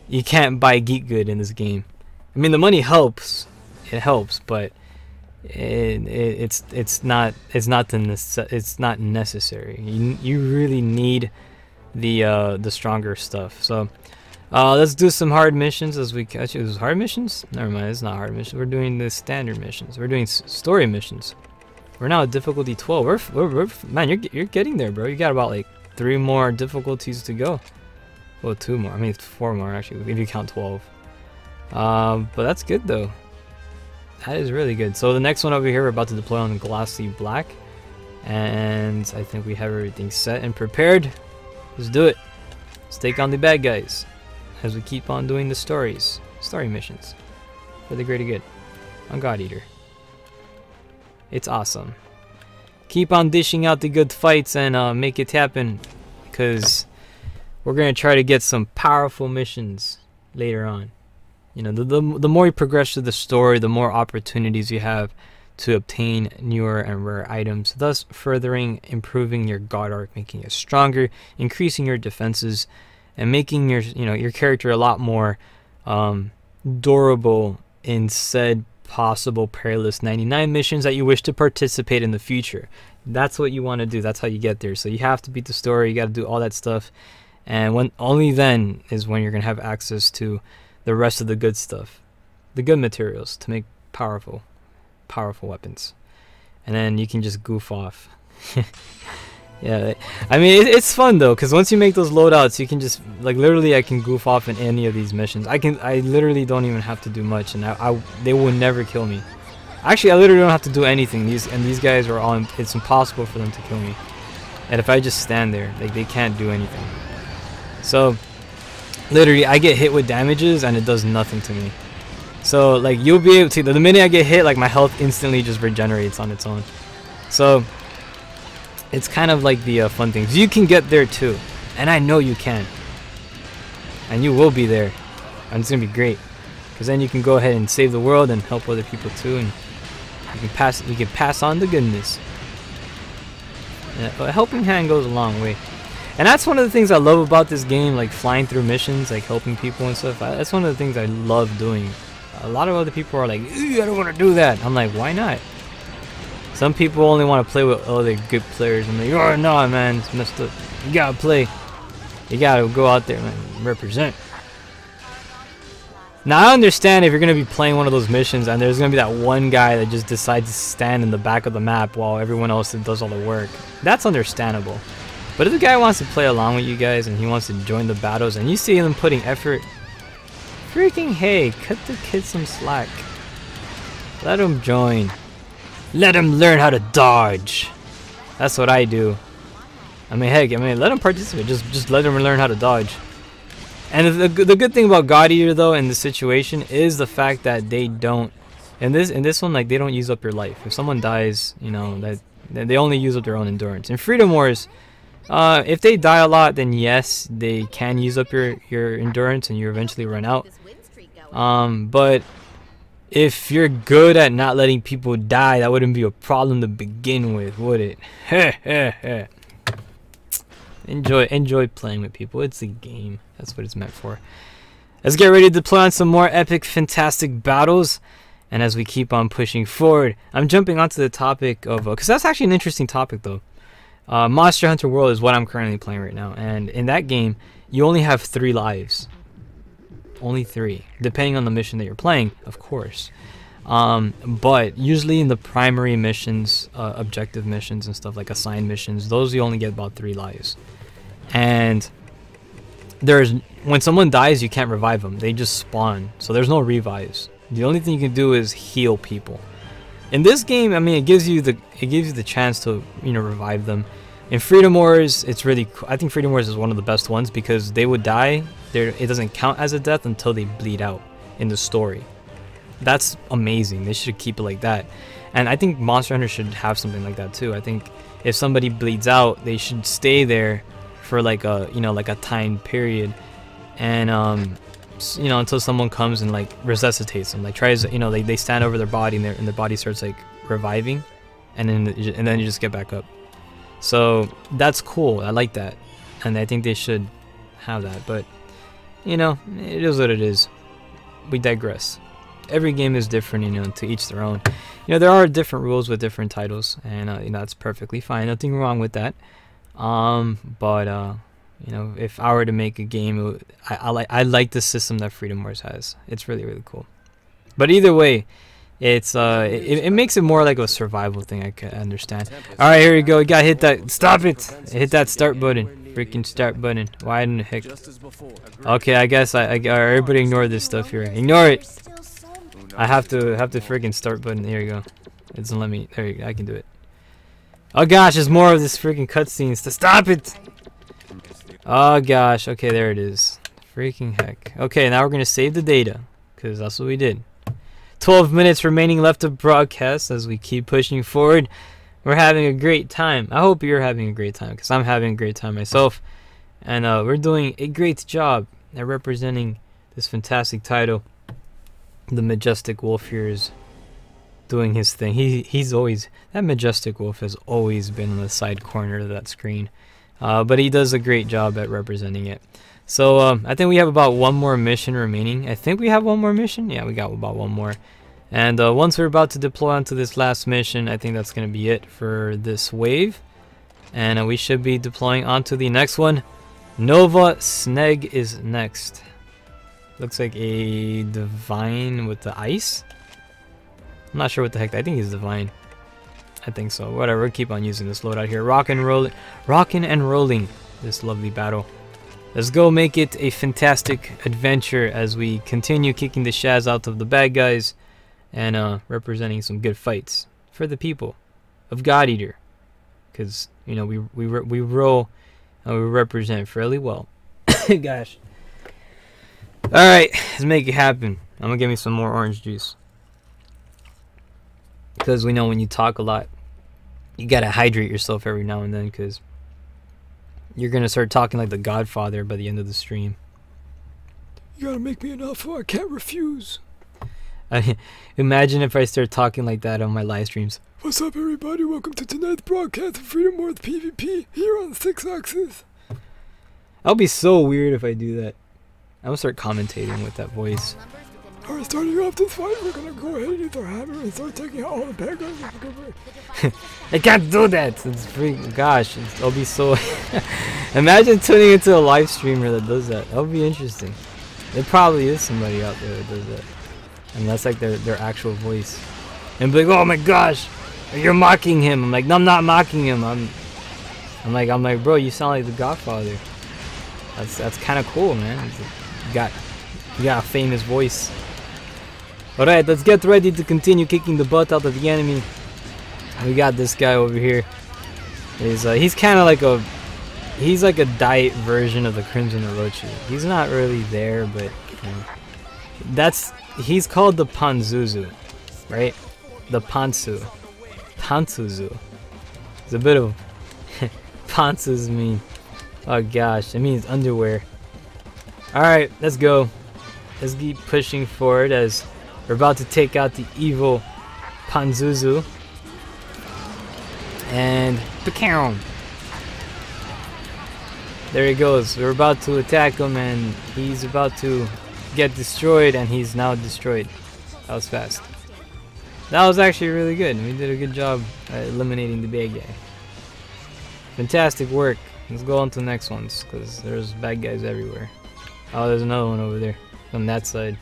geek good in this game. I mean, the money helps. It helps, but it's not necessary. You really need the stronger stuff. So let's do some hard missions as we catch it. Hard missions? Never mind, it's not hard missions. We're doing the standard missions. We're doing story missions. We're now at difficulty 12. We're man, you're getting there, bro. You got about like 3 more difficulties to go. Well, 2 more. I mean, 4 more actually, if you count 12. But that's good though. That is really good. So the next one over here, we're about to deploy on the Glossy Black, and I think we have everything set and prepared. Let's do it. Let's take on the bad guys as we keep on doing the story missions for the greater good on God Eater. It's awesome. Keep on dishing out the good fights and make it happen, because we're gonna try to get some powerful missions later on. You know, the more you progress through the story, the more opportunities you have to obtain newer and rare items, thus furthering improving your God Arc, making it stronger, increasing your defenses, and making your character a lot more durable in said possible perilous 99 missions that you wish to participate in the future. That's what you want to do. That's how you get there. So you have to beat the story. You got to do all that stuff, and only then is when you're gonna have access to the rest of the good stuff, the good materials to make powerful weapons, and then you can just goof off. Yeah, I mean, it's fun though, because once you make those loadouts, you can just, like, literally I can goof off in any of these missions. I literally don't even have to do much, and they will never kill me. Actually, I literally don't have to do anything. These guys are all, it's impossible for them to kill me. and if I just stand there, like, they can't do anything. So literally I get hit with damages and it does nothing to me. So like, you'll be able to, the minute I get hit, like, my health instantly just regenerates on its own. So it's kind of like the fun things. You can get there too, and I know you can, and you will be there, and it's gonna be great, because then you can go ahead and save the world and help other people too, and you can pass on the goodness. A helping hand goes a long way, and that's one of the things I love about this game, like flying through missions, like helping people and stuff. That's one of the things I love doing. A lot of other people are like, I don't want to do that. I'm like, why not? Some people only want to play with other good players. I'm like, oh no, man, it's messed up. You gotta play. You gotta go out there, man, represent. Now I understand if you're gonna be playing one of those missions and there's gonna be that one guy that just decides to stand in the back of the map while everyone else does all the work. That's understandable. But if the guy wants to play along with you guys and he wants to join the battles and you see him putting effort, freaking hey, cut the kid some slack. Let him join. Let him learn how to dodge. That's what I do. I mean, heck, let him participate. Just let him learn how to dodge. And the good thing about God Eater though in this situation is the fact that they don't. In this one, like, they don't use up your life. If someone dies, you know, that they only use up their own endurance. In Freedom Wars, if they die a lot, then yes, they can use up your endurance and you eventually run out. But if you're good at not letting people die, that wouldn't be a problem to begin with, would it? Enjoy playing with people. It's a game. That's what it's meant for. Let's get ready to deploy on some more epic, fantastic battles. And as we keep on pushing forward, I'm jumping onto the topic of, because that's actually an interesting topic though. Monster Hunter World is what I'm currently playing right now. And in that game, you only have 3 lives. Only 3, depending on the mission that you're playing, of course. But usually in the primary missions, objective missions and stuff, like assigned missions, those you only get about 3 lives. And when someone dies, you can't revive them. They just spawn, so there's no revives. The only thing you can do is heal people. In this game, I mean, it gives you the chance to, you know, revive them. In Freedom Wars, it's really cool. I think Freedom Wars is one of the best ones because they would die. It doesn't count as a death until they bleed out in the story. That's amazing. They should keep it like that. And I think Monster Hunter should have something like that too. I think if somebody bleeds out, they should stay there for like a, you know, like a time period, and you know, until someone comes and like resuscitates them, like tries, you know, they stand over their body and their body starts like reviving, and then you just get back up. So that's cool. I like that, and I think they should have that. But you know, it is what it is. We digress. Every game is different, you know, to each their own. You know, there are different rules with different titles, and you know, that's perfectly fine. Nothing wrong with that. You know, if I were to make a game, I like the system that Freedom Wars has. It's really, really cool. But either way, it's it makes it more like a survival thing. I can understand. All right, here we go. You gotta hit that. Stop it! Hit that start button. Freaking start button. Why in the heck? Okay, I guess everybody ignore this stuff here. Ignore it. I have to freaking start button. Here you go. It doesn't let me. There you go. I can do it. Oh gosh, there's more of this freaking cutscenes. To stop it. Oh gosh. Okay, there it is. Freaking heck. Okay, now we're gonna save the data because that's what we did. 12 minutes remaining left of broadcast as we keep pushing forward. We're having a great time. I hope you're having a great time because I'm having a great time myself. And we're doing a great job at representing this fantastic title. The Majestic Wolf here is doing his thing. He's always, that Majestic Wolf has always been in the side corner of that screen. But he does a great job at representing it. So I think we have about 1 more mission remaining. I think we have 1 more mission. Yeah, we got about 1 more. And once we're about to deploy onto this last mission, I think that's going to be it for this wave. And we should be deploying onto the next one. Nova Sneg is next. Looks like a divine with the ice. I'm not sure what the heck. I think he's divine. I think so. Whatever. We'll keep on using this loadout here. Rockin' and rolling this lovely battle. Let's go make it a fantastic adventure as we continue kicking the shaz out of the bad guys and representing some good fights for the people of God Eater. Because You know, we roll and we represent fairly well. Gosh. All right, let's make it happen. I'm gonna get me some more orange juice because we know when you talk a lot, you gotta hydrate yourself every now and then because you're gonna start talking like the Godfather by the end of the stream. You gotta make me an offer I can't refuse. Imagine if I start talking like that on my live streams. What's up, everybody? Welcome to tonight's broadcast of Freedom Worth PvP here on 6-Axis. I'll be so weird if I do that. I'm gonna start commentating with that voice. Alright, starting off this fight, we're gonna go ahead and use our hammer and start taking out all the bad guys. I can't do that! It's freaking, gosh, it'll be so... Imagine tuning into a live streamer that does that. That'll be interesting. There probably is somebody out there that does that. And that's like their actual voice. And be like, oh my gosh, you're mocking him. I'm like, no, I'm not mocking him. I'm like, bro, you sound like the Godfather. That's kind of cool, man. You got a famous voice. All right, let's get ready to continue kicking the butt out of the enemy. We got this guy over here. He's kind of like he's like a diet version of the Crimson Orochi. He's not really there, but you know, he's called the Panzuzu, right? The Pantsu. Pantsuzu. It's a bit of Pantsus mean. Oh gosh, it means underwear. Alright, let's go. Let's keep pushing forward as we're about to take out the evil Panzuzu. And Pacam! There he goes. We're about to attack him and he's about to get destroyed, and he's now destroyed. That was fast. That was actually really good. We did a good job at eliminating the bad guy. Fantastic work. Let's go on to the next ones because there's bad guys everywhere. Oh, there's another one over there on that side.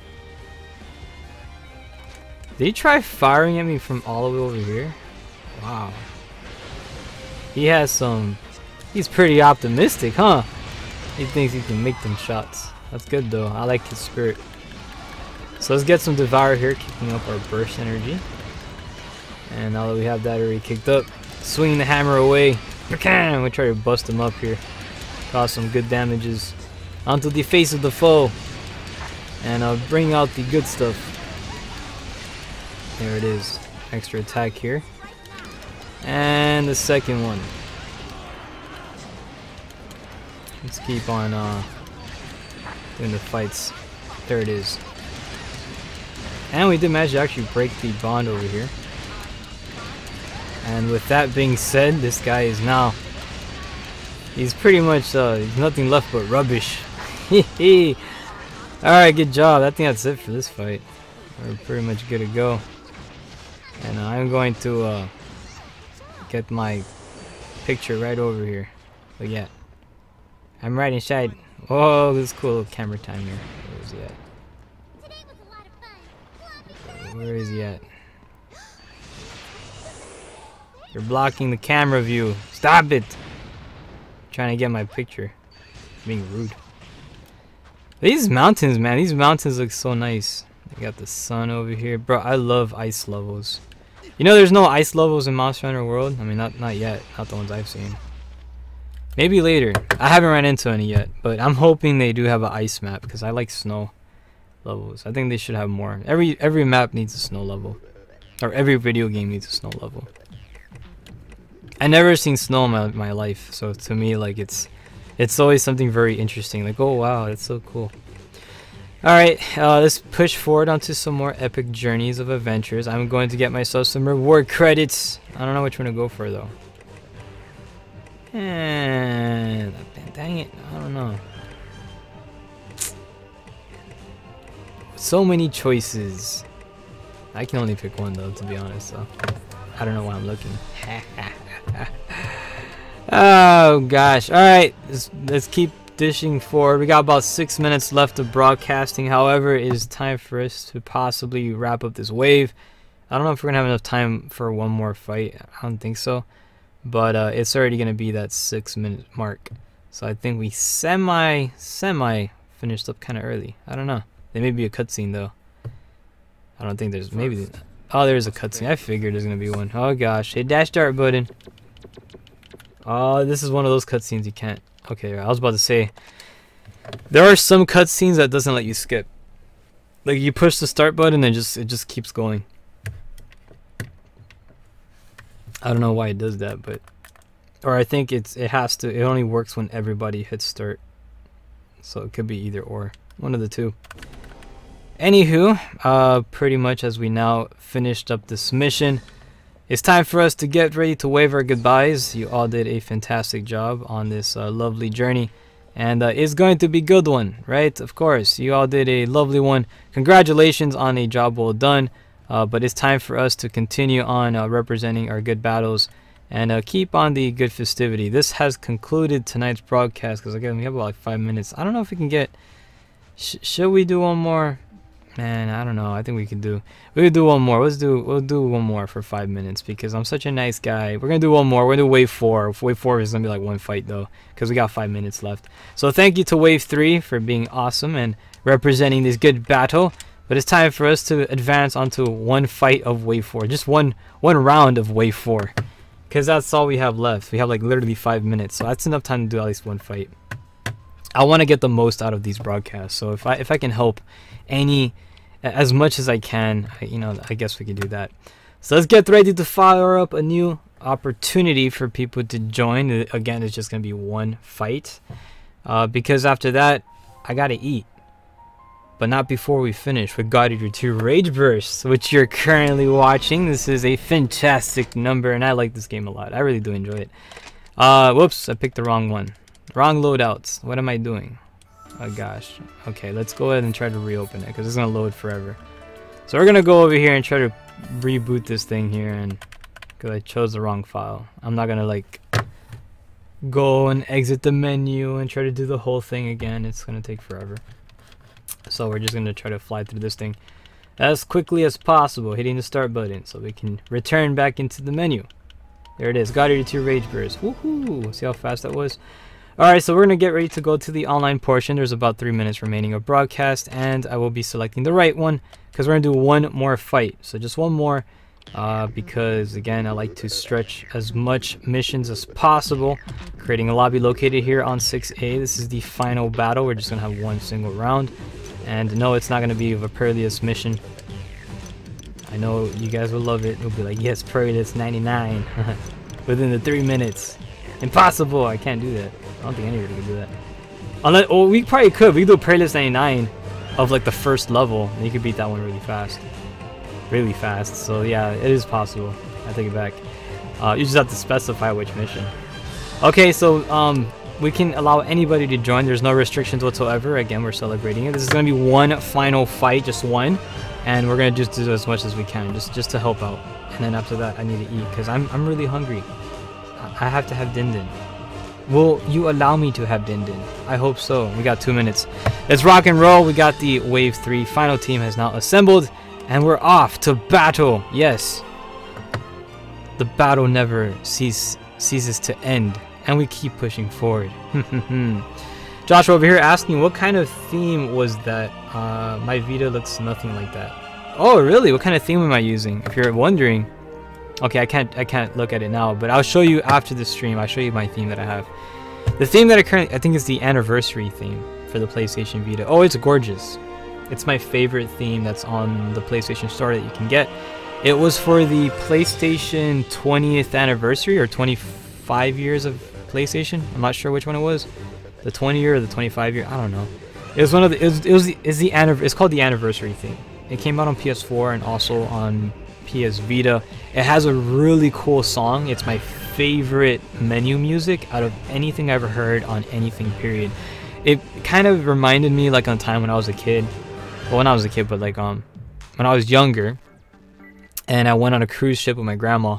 Did he try firing at me from all the way over here? Wow. He has some... He's pretty optimistic, huh? He thinks he can make them shots. That's good though. I like his spirit. So let's get some Devour here, kicking up our burst energy. And now that we have that already kicked up, swinging the hammer away. We try to bust him up here. Cause some good damages onto the face of the foe. And bring out the good stuff. There it is. Extra attack here. And the second one. Let's keep on doing the fights. There it is. And we did manage to actually break the bond over here. And with that being said, this guy is now... He's pretty much, he's nothing left but rubbish. Alright, good job. I think that's it for this fight. We're pretty much good to go. And I'm going to get my picture right over here. But yeah. I'm right inside. Oh, this cool little camera time here. Where is he at? Where is he at? You're blocking the camera view. Stop it! I'm trying to get my picture. Being rude. These mountains, man. These mountains look so nice. You got the sun over here. Bro, I love ice levels. You know there's no ice levels in Monster Hunter World? I mean, not yet. Not the ones I've seen. Maybe later. I haven't run into any yet, but I'm hoping they do have an ice map because I like snow levels. I think they should have more. Every map needs a snow level, or every video game needs a snow level. I never seen snow in my life, so to me, like it's always something very interesting. Like, oh wow, that's so cool. All right, let's push forward onto some more epic journeys of adventures. I'm going to get myself some reward credits. I don't know which one to go for though. And dang it, I don't know. So many choices. I can only pick one though, to be honest. So I don't know why I'm looking. Oh gosh! All right, let's keep dishing forward. We got about 6 minutes left of broadcasting. However, it is time for us to possibly wrap up this wave. I don't know if we're gonna have enough time for one more fight. I don't think so. But it's already gonna be that 6-minute mark, so I think we semi finished up kind of early. I don't know. There may be a cutscene though. I don't think there's maybe. Oh, there's a cutscene. I figured there's gonna be one. Oh gosh! Hit dash start button. This is one of those cutscenes you can't. Okay, I was about to say, there are some cutscenes that doesn't let you skip. Like you push the start button and it just keeps going. I don't know why it does that, but or I think it has to. It only works when everybody hits start. So it could be either or, one of the two. Anywho, pretty much as we now finished up this mission, it's time for us to get ready to wave our goodbyes. You all did a fantastic job on this lovely journey, and it's going to be a good one, right? Of course, you all did a lovely one. Congratulations on a job well done. But it's time for us to continue on representing our good battles and keep on the good festivity. This has concluded tonight's broadcast because again we have about like 5 minutes. I don't know if we can get. Should we do one more? Man, I don't know. I think we could do one more. We'll do one more for 5 minutes because I'm such a nice guy. We're gonna do one more. We're gonna do wave 4. Wave 4 is gonna be like one fight though because we got 5 minutes left. So thank you to wave 3 for being awesome and representing this good battle. But it's time for us to advance onto one fight of wave 4. Just one round of wave 4. Because that's all we have left. We have like literally 5 minutes. So that's enough time to do at least one fight. I want to get the most out of these broadcasts. So if I can help as much as I can, I guess we can do that. So let's get ready to fire up a new opportunity for people to join. Again, it's just going to be one fight. Because after that, I got to eat. But not before we finish with God Eater 2 Rage Burst, which you're currently watching. This is a fantastic number, and I like this game a lot. I really do enjoy it. Whoops, I picked the wrong one. Wrong loadouts. What am I doing? Oh gosh. Okay, let's go ahead and try to reopen it, because it's going to load forever. So we're going to go over here and try to reboot this thing here, and because I chose the wrong file. I'm not going to like go and exit the menu and try to do the whole thing again. It's going to take forever. So we're just going to try to fly through this thing as quickly as possible, hitting the start button so we can return back into the menu. There it is, God Eater 2 Rage Burst. Woohoo! See how fast that was? Alright, so we're going to get ready to go to the online portion. There's about 3 minutes remaining of broadcast, and I will be selecting the right one because we're going to do one more fight. So just one more because, again, I like to stretch as much missions as possible. Creating a lobby located here on 6A. This is the final battle. We're just going to have one single round. And no, it's not going to be of a Perilous mission. I know you guys will love it. It'll be like, yes, Perilous 99 within the 3 minutes. Impossible! I can't do that. I don't think anybody can do that. Unless, well, we probably could. We could do a Perilous 99 of like the first level, and you could beat that one really fast. Really fast. So yeah, it is possible. I take it back. You just have to specify which mission. Okay, so we can allow anybody to join. There's no restrictions whatsoever. Again, we're celebrating it. This is going to be one final fight, just one, and we're going to just do as much as we can, just to help out. And then after that, I need to eat because I'm really hungry. I have to have din din. Will you allow me to have din din? I hope so. We got 2 minutes. Let's rock and roll. We got the Wave 3 final team has now assembled, and we're off to battle. Yes, the battle never ceases to end. And we keep pushing forward. Joshua over here asking, what kind of theme was that? My Vita looks nothing like that. Oh, really? What kind of theme am I using? If you're wondering. Okay, I can't look at it now, but I'll show you after the stream. I'll show you my theme that I have. The theme that I think is the anniversary theme for the PlayStation Vita. Oh, it's gorgeous. It's my favorite theme that's on the PlayStation Store that you can get. It was for the PlayStation 20th anniversary or 25 years of PlayStation. I'm not sure which one it was, the 20 year or the 25 year. I don't know. It was one of the. It's called the anniversary theme. It came out on PS4 and also on PS Vita. It has a really cool song. It's my favorite menu music out of anything I ever heard on anything. Period. It kind of reminded me like on time when I was a kid. Well, when I was a kid, but like when I was younger, and I went on a cruise ship with my grandma,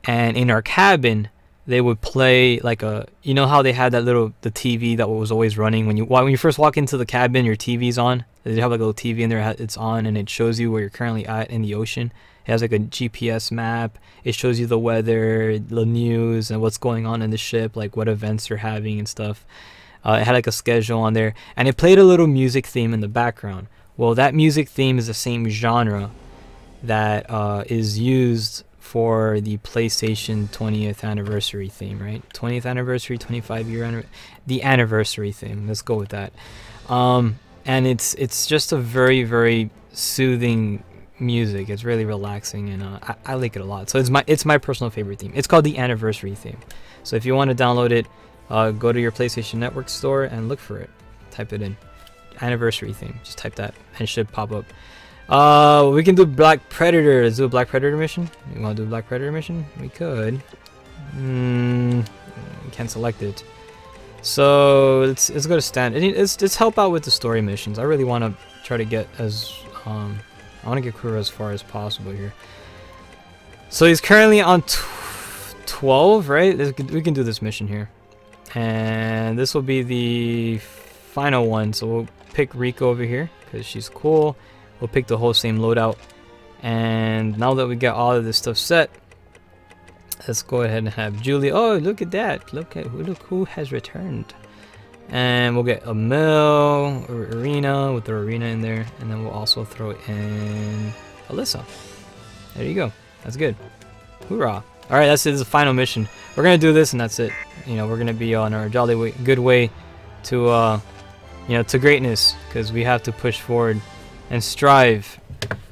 and in our cabin they would play like you know how they had that the TV that was always running when you first walk into the cabin, your TV's on. They have like a little TV in there, it's on, and it shows you where you're currently at in the ocean. It has like a GPS map. It shows you the weather, the news, and what's going on in the ship, like what events they're having and stuff. It had like a schedule on there, and it played a little music theme in the background. Well, that music theme is the same genre that is used for the PlayStation 20th anniversary theme, right? 20th anniversary, 25-year the anniversary theme. Let's go with that. And it's just a very, very soothing music. It's really relaxing, and I like it a lot. So it's my personal favorite theme. It's called the anniversary theme. So if you want to download it, go to your PlayStation Network store and look for it. Type it in, anniversary theme. Just type that and it should pop up. We can do Black Predator. Let's do a Black Predator mission. You want to do a Black Predator mission? We could. We can't select it. So let's go to stand. Let's help out with the story missions. I really want to try to get as I want to get Kuro as far as possible here. So he's currently on 12, right? We can do this mission here, and this will be the final one. So we'll pick Rico over here because she's cool. We'll pick the whole same loadout, and now that we got all of this stuff set, let's go ahead and have Julie. Oh, look at that! Look who has returned. And we'll get a mill or arena with the arena in there, and then we'll also throw in Alyssa. There you go. That's good. Hoorah! All right, that's it. This is the final mission. We're gonna do this, and that's it. You know, we're gonna be on our good way to to greatness, because we have to push forward and strive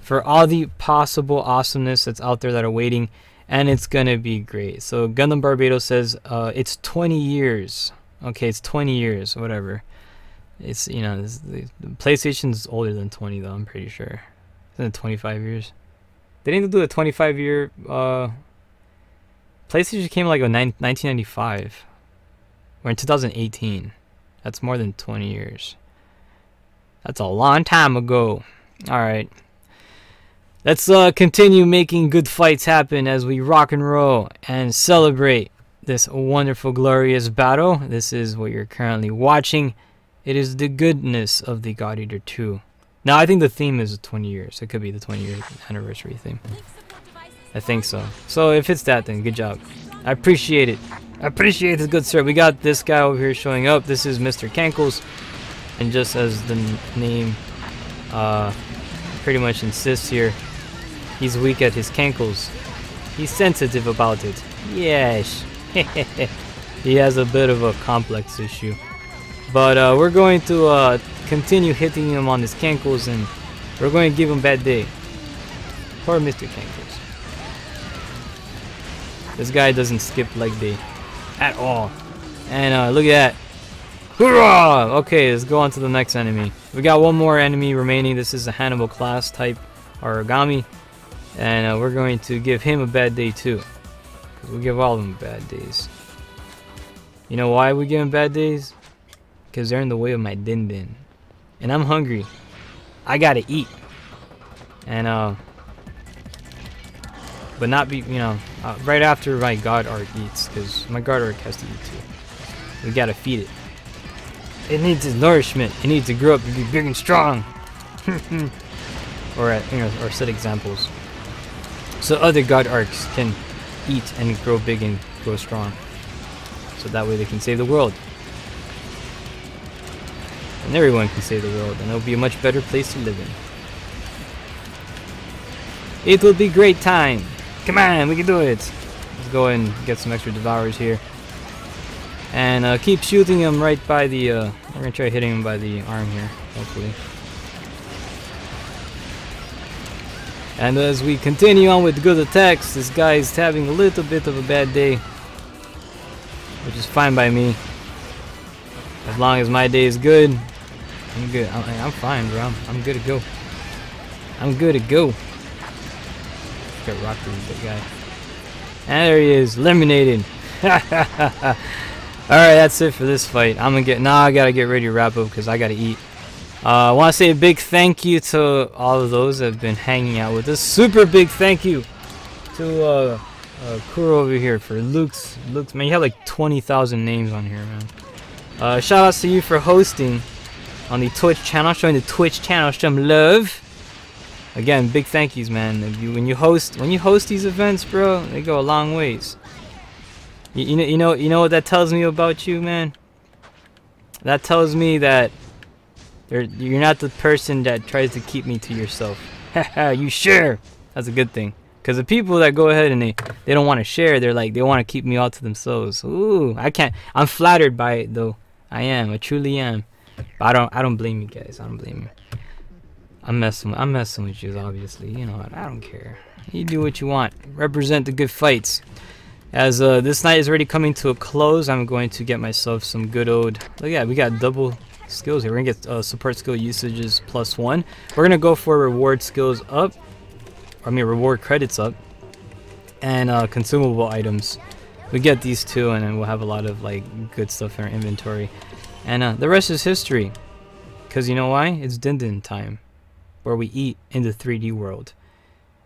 for all the possible awesomeness that's out there that are waiting, and it's gonna be great. So Gundam Barbados says it's 20 years. Okay, it's 20 years, whatever. It's, the PlayStation's older than 20 though, I'm pretty sure. Isn't it 25 years? They didn't do a 25-year PlayStation came like in 1995 or in 2018. That's more than 20 years. That's a long time ago. Alright. Let's continue making good fights happen as we rock and roll and celebrate this wonderful, glorious battle. This is what you're currently watching. It is the goodness of the God Eater 2. Now, I think the theme is 20 years. It could be the 20-year anniversary theme. I think so. So if it's that, then good job. I appreciate it. I appreciate this, good sir. We got this guy over here showing up. This is Mr. Cankles. And just as the name pretty much insists here, he's weak at his cankles. He's sensitive about it. Yes. He has a bit of a complex issue. But we're going to continue hitting him on his cankles, and we're going to give him bad day. Poor Mr. Cankles. This guy doesn't skip leg day at all. And look at that. Hoorah! Okay, let's go on to the next enemy. We got one more enemy remaining. This is a Hannibal class type origami. And we're going to give him a bad day too. We give all of them bad days. You know why we give them bad days? Because they're in the way of my din din. And I'm hungry. I gotta eat. And but not be, right after my God Arc eats, because my God Arc has to eat too. We gotta feed it. It needs its nourishment. It needs to grow up to be big and strong. Or set examples, so other God Arcs can eat and grow big and grow strong. So that way they can save the world. And everyone can save the world, and it'll be a much better place to live in. It will be great time. Come on, we can do it. Let's go and get some extra devourers here. And keep shooting him right by the, we're gonna try hitting him by the arm here, hopefully. And as we continue on with good attacks, this guy is having a little bit of a bad day, which is fine by me. As long as my day is good, I'm good. I'm fine, bro. I'm good to go. I'm good to go. Got rocked with the big guy. And there he is, eliminated. Alright, that's it for this fight. I gotta get ready to wrap up because I gotta eat. I want to say a big thank you to all of those that have been hanging out with us. Super big thank you to Kuro over here for Luke's, man, you have like 20,000 names on here, man. Shout outs to you for hosting on the Twitch channel, showing the Twitch channel some love. Again, big thank yous, man. When you host these events, bro, they go a long ways. You know what that tells me about you, man? That tells me that you're not the person that tries to keep me to yourself. Haha, you sure? That's a good thing. Because the people that go ahead and they don't want to share, they're like, they want to keep me all to themselves. Ooh, I can't. I'm flattered by it though. I truly am. But I don't blame you guys. I don't blame you. I'm messing with you, obviously. You know what? I don't care. You do what you want. Represent the good fights. As this night is already coming to a close, I'm going to get myself some good old. Look, yeah, we got double skills here. We're gonna get support skill usages +1. We're gonna go for reward skills up. I mean reward credits up, and consumable items. We get these two, and then we'll have a lot of like good stuff in our inventory. And the rest is history. Cause you know why? It's Din Din time, where we eat in the 3D world.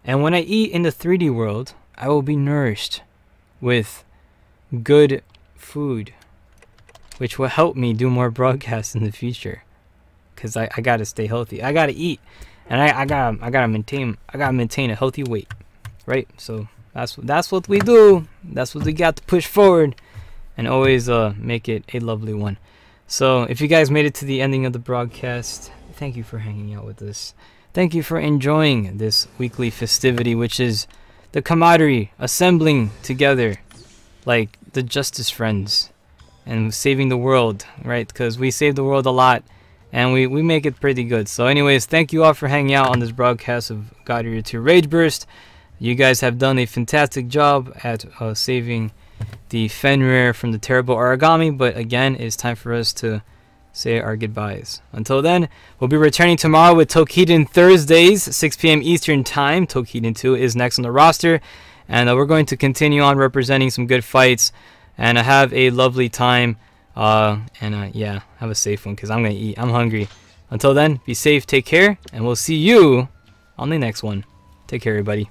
And when I eat in the 3D world, I will be nourished with good food, which will help me do more broadcasts in the future. Cause I gotta stay healthy. I gotta eat, and I gotta maintain a healthy weight, right? So that's what we do. That's what we got to push forward, and always make it a lovely one. So if you guys made it to the ending of the broadcast, thank you for hanging out with us. Thank you for enjoying this weekly festivity, which is the camaraderie assembling together like the Justice Friends and saving the world, right? Because we save the world a lot and we make it pretty good. So anyways, thank you all for hanging out on this broadcast of God Eater 2 Rage Burst. You guys have done a fantastic job at saving the Fenrir from the terrible origami, but again, it's time for us to say our goodbyes. Until then, we'll be returning tomorrow with Toukiden Thursdays, 6 p.m. Eastern Time. Toukiden 2 is next on the roster, and we're going to continue on representing some good fights, and have a lovely time, yeah, have a safe one, because I'm going to eat. I'm hungry. Until then, be safe, take care, and we'll see you on the next one. Take care, everybody.